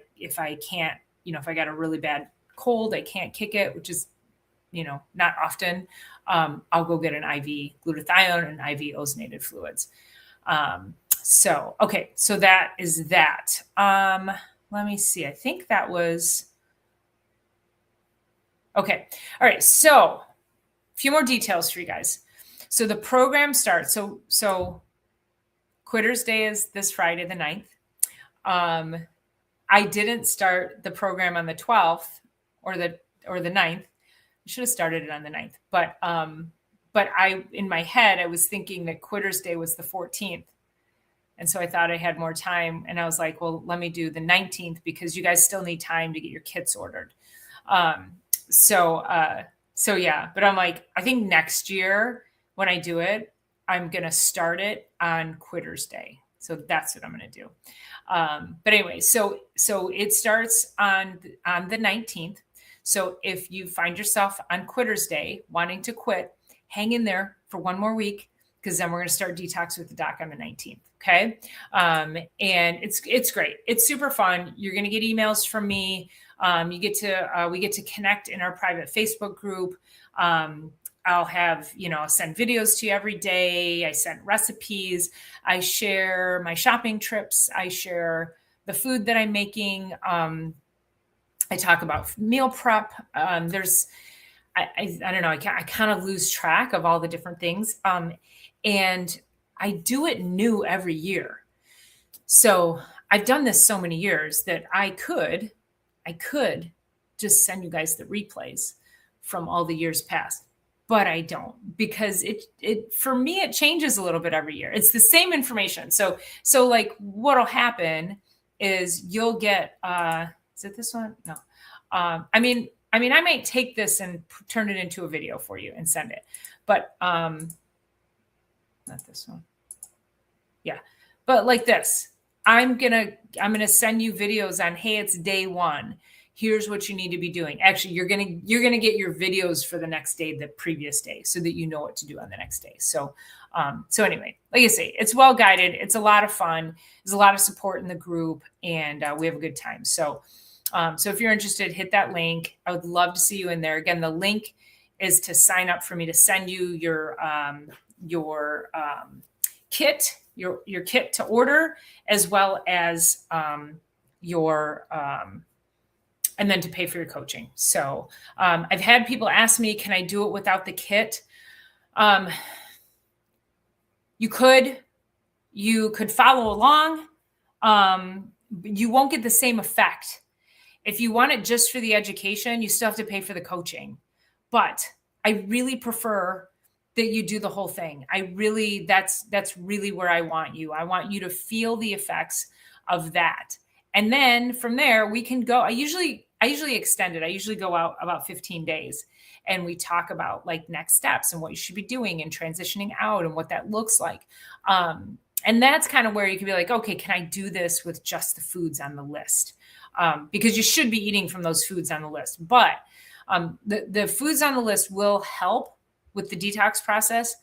can't, if I got a really bad cold, I can't kick it, which is, not often, I'll go get an IV glutathione and IV ozonated fluids. So that is that. Let me see. I think that was, okay. All right. So a few more details for you guys. So the program starts. So Quitter's Day is this Friday, the 9th. I didn't start the program on the 12th or the 9th. I should have started it on the 9th. But in my head, I was thinking that Quitter's Day was the 14th. And so I thought I had more time. And I was like, well, let me do the 19th because you guys still need time to get your kits ordered. So yeah, but I'm like, I think next year when I do it, I'm going to start it on Quitter's Day. So that's what I'm going to do. But anyway, so it starts on the 19th. So if you find yourself on Quitter's Day wanting to quit, hang in there for one more week, because then we're going to start Detox with the doc on the 19th. Okay. And it's great. It's super fun. You're going to get emails from me. We get to connect in our private Facebook group. I'll have, I'll send videos to you every day. I send recipes. I share my shopping trips. I share the food that I'm making. I talk about meal prep. I don't know. I kind of lose track of all the different things. And I do it new every year. So I've done this so many years that I could just send you guys the replays from all the years past. But I don't, because it for me, it changes a little bit every year. It's the same information. So like what'll happen is you'll get, is it this one? No. I might take this and turn it into a video for you and send it, but, not this one. Yeah. But like this, I'm going to send you videos on, hey, it's day 1. Here's what you need to be doing. Actually, you're going to get your videos for the next day, the previous day, so that you know what to do on the next day. So anyway, like I say, it's well guided. It's a lot of fun. There's a lot of support in the group, and we have a good time. So if you're interested, hit that link. I would love to see you in there. Again, the link is to sign up for me to send you your kit, your kit to order, as well as and then to pay for your coaching. So I've had people ask me, can I do it without the kit? You could, You could follow along. You won't get the same effect. If you want it just for the education, you still have to pay for the coaching. But I really prefer that you do the whole thing. That's really where I want you. I want you to feel the effects of that. And then from there we can go. I usually extend it. I usually go out about 15 days and we talk about like next steps and what you should be doing and transitioning out and what that looks like. And that's kind of where you can be like, okay, can I do this with just the foods on the list? Because you should be eating from those foods on the list. But the foods on the list will help with the detox process,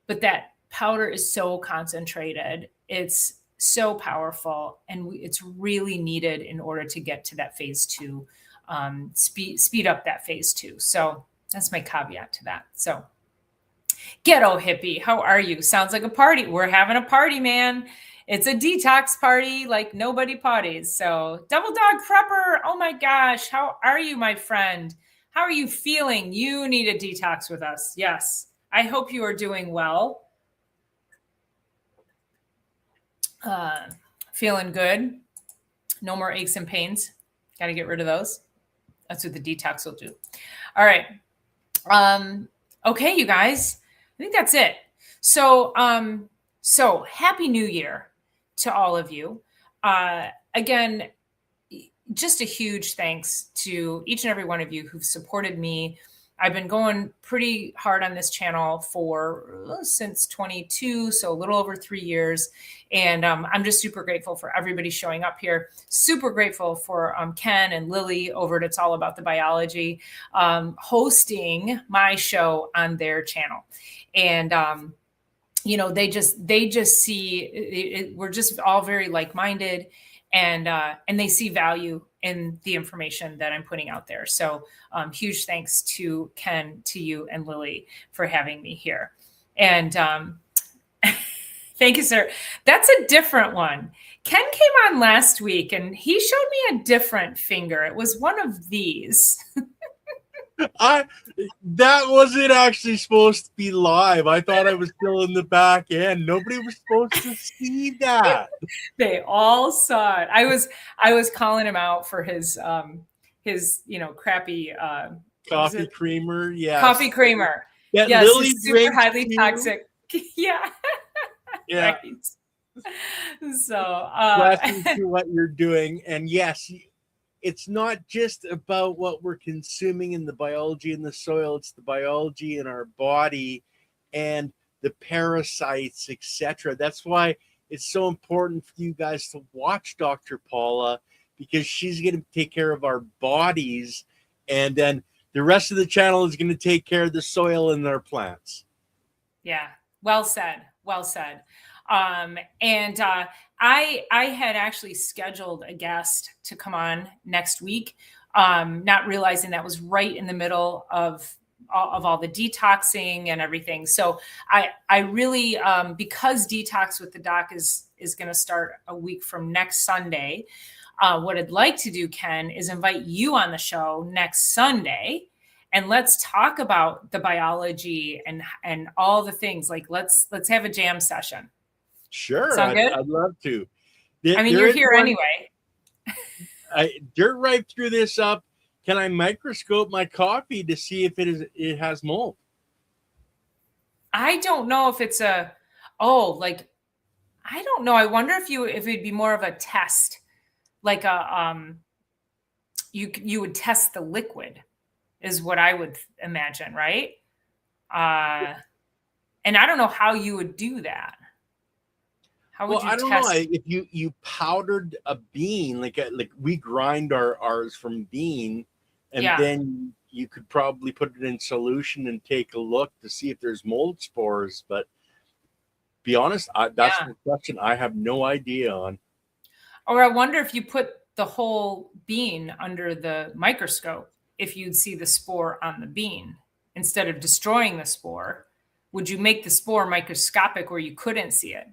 but that powder is so concentrated. It's so powerful, and it's really needed in order to get to that phase 2, speed up that phase 2. So that's my caveat to that. So Ghetto Hippie, how are you? Sounds like a party. We're having a party, man. It's a detox party like nobody potties. So Double Dog Prepper, oh my gosh, how are you, my friend? How are you feeling? You need a detox with us. Yes, I hope you are doing well. Feeling good. No more aches and pains. Got to get rid of those. That's what the detox will do. All right. Okay, you guys. I think that's it. So happy New Year to all of you. Again, just a huge thanks to each and every one of you who've supported me. I've been going pretty hard on this channel since 22, so a little over 3 years. And I'm just super grateful for everybody showing up here. Super grateful for Ken and Lily over at It's All About the Biology, hosting my show on their channel. And, they just see it, we're just all very like-minded, and they see value in the information that I'm putting out there. So huge thanks to Ken, to you, and Lily for having me here. And thank you, sir. That's a different one. Ken came on last week and he showed me a different finger. It was one of these. That wasn't actually supposed to be live. I thought I was still in the back end. Nobody was supposed to see that. They all saw it. I was calling him out for his crappy coffee creamer. Yeah. Coffee creamer. That yes, Lily super highly toxic. Yeah. Yeah. Right. So blessings to what you're doing. And yes, it's not just about what we're consuming in the biology in the soil. It's the biology in our body and the parasites, etc. That's why it's so important for you guys to watch Dr. Paula, because she's going to take care of our bodies, and then the rest of the channel is going to take care of the soil and our plants. Yeah, well said. Well said. I had actually scheduled a guest to come on next week, not realizing that was right in the middle of all the detoxing and everything. So I really, because Detox with the Doc is going to start a week from next Sunday, what I'd like to do, Ken, is invite you on the show next Sunday. And let's talk about the biology and all the things. Like let's have a jam session. Sure. Sound good? I'd love to. You're here anyway. Dirt right through this up. Can I microscope my coffee to see if it has mold? I don't know if it's I don't know. I wonder if it'd be more of a test, like you would test the liquid, is what I would imagine, right? And I don't know how you would do that. How would you I don't test? know. If you powdered a bean, like we grind ours from bean, and then you could probably put it in solution and take a look to see if there's mold spores. But be honest, that's a question I have no idea on. Or I wonder if you put the whole bean under the microscope, if you'd see the spore on the bean instead of destroying the spore. Would you make the spore microscopic where you couldn't see it?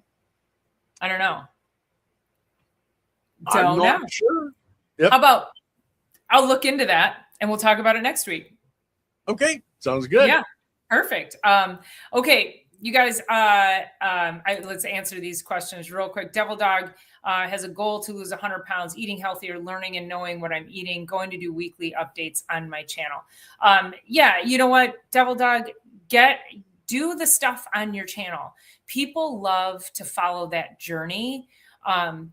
I don't know. I'm not sure. Yep. How about I'll look into that and we'll talk about it next week. Okay, sounds good. Yeah, perfect. Okay, you guys, let's answer these questions real quick. Devil Dog has a goal to lose 100 pounds, eating healthier, learning and knowing what I'm eating, going to do weekly updates on my channel. Yeah, you know what, Devil Dog, do the stuff on your channel. People love to follow that journey.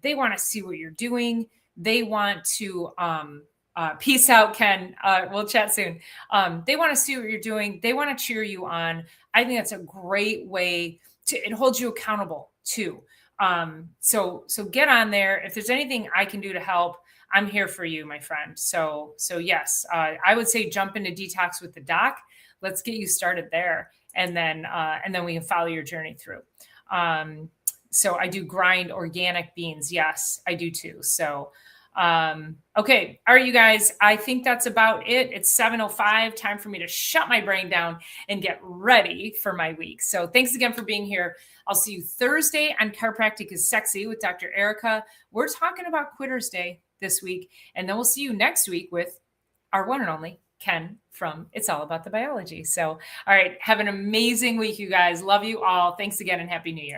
They want to see what you're doing. They want to, peace out, Ken. We'll chat soon. They want to see what you're doing. They want to cheer you on. I think that's a great way it holds you accountable too. So get on there. If there's anything I can do to help, I'm here for you, my friend. So yes, I would say jump into Detox with the doc. Let's get you started there. And then we can follow your journey through. So I do grind organic beans. Yes, I do too. So, okay. All right, you guys, I think that's about it. It's 7:05, time for me to shut my brain down and get ready for my week. So thanks again for being here. I'll see you Thursday on Chiropractic is Sexy with Dr. Erica. We're talking about Quitter's Day this week, and then we'll see you next week with our one and only Ken from It's All About the Biology. So, all right, have an amazing week, you guys. Love you all. Thanks again and Happy New Year.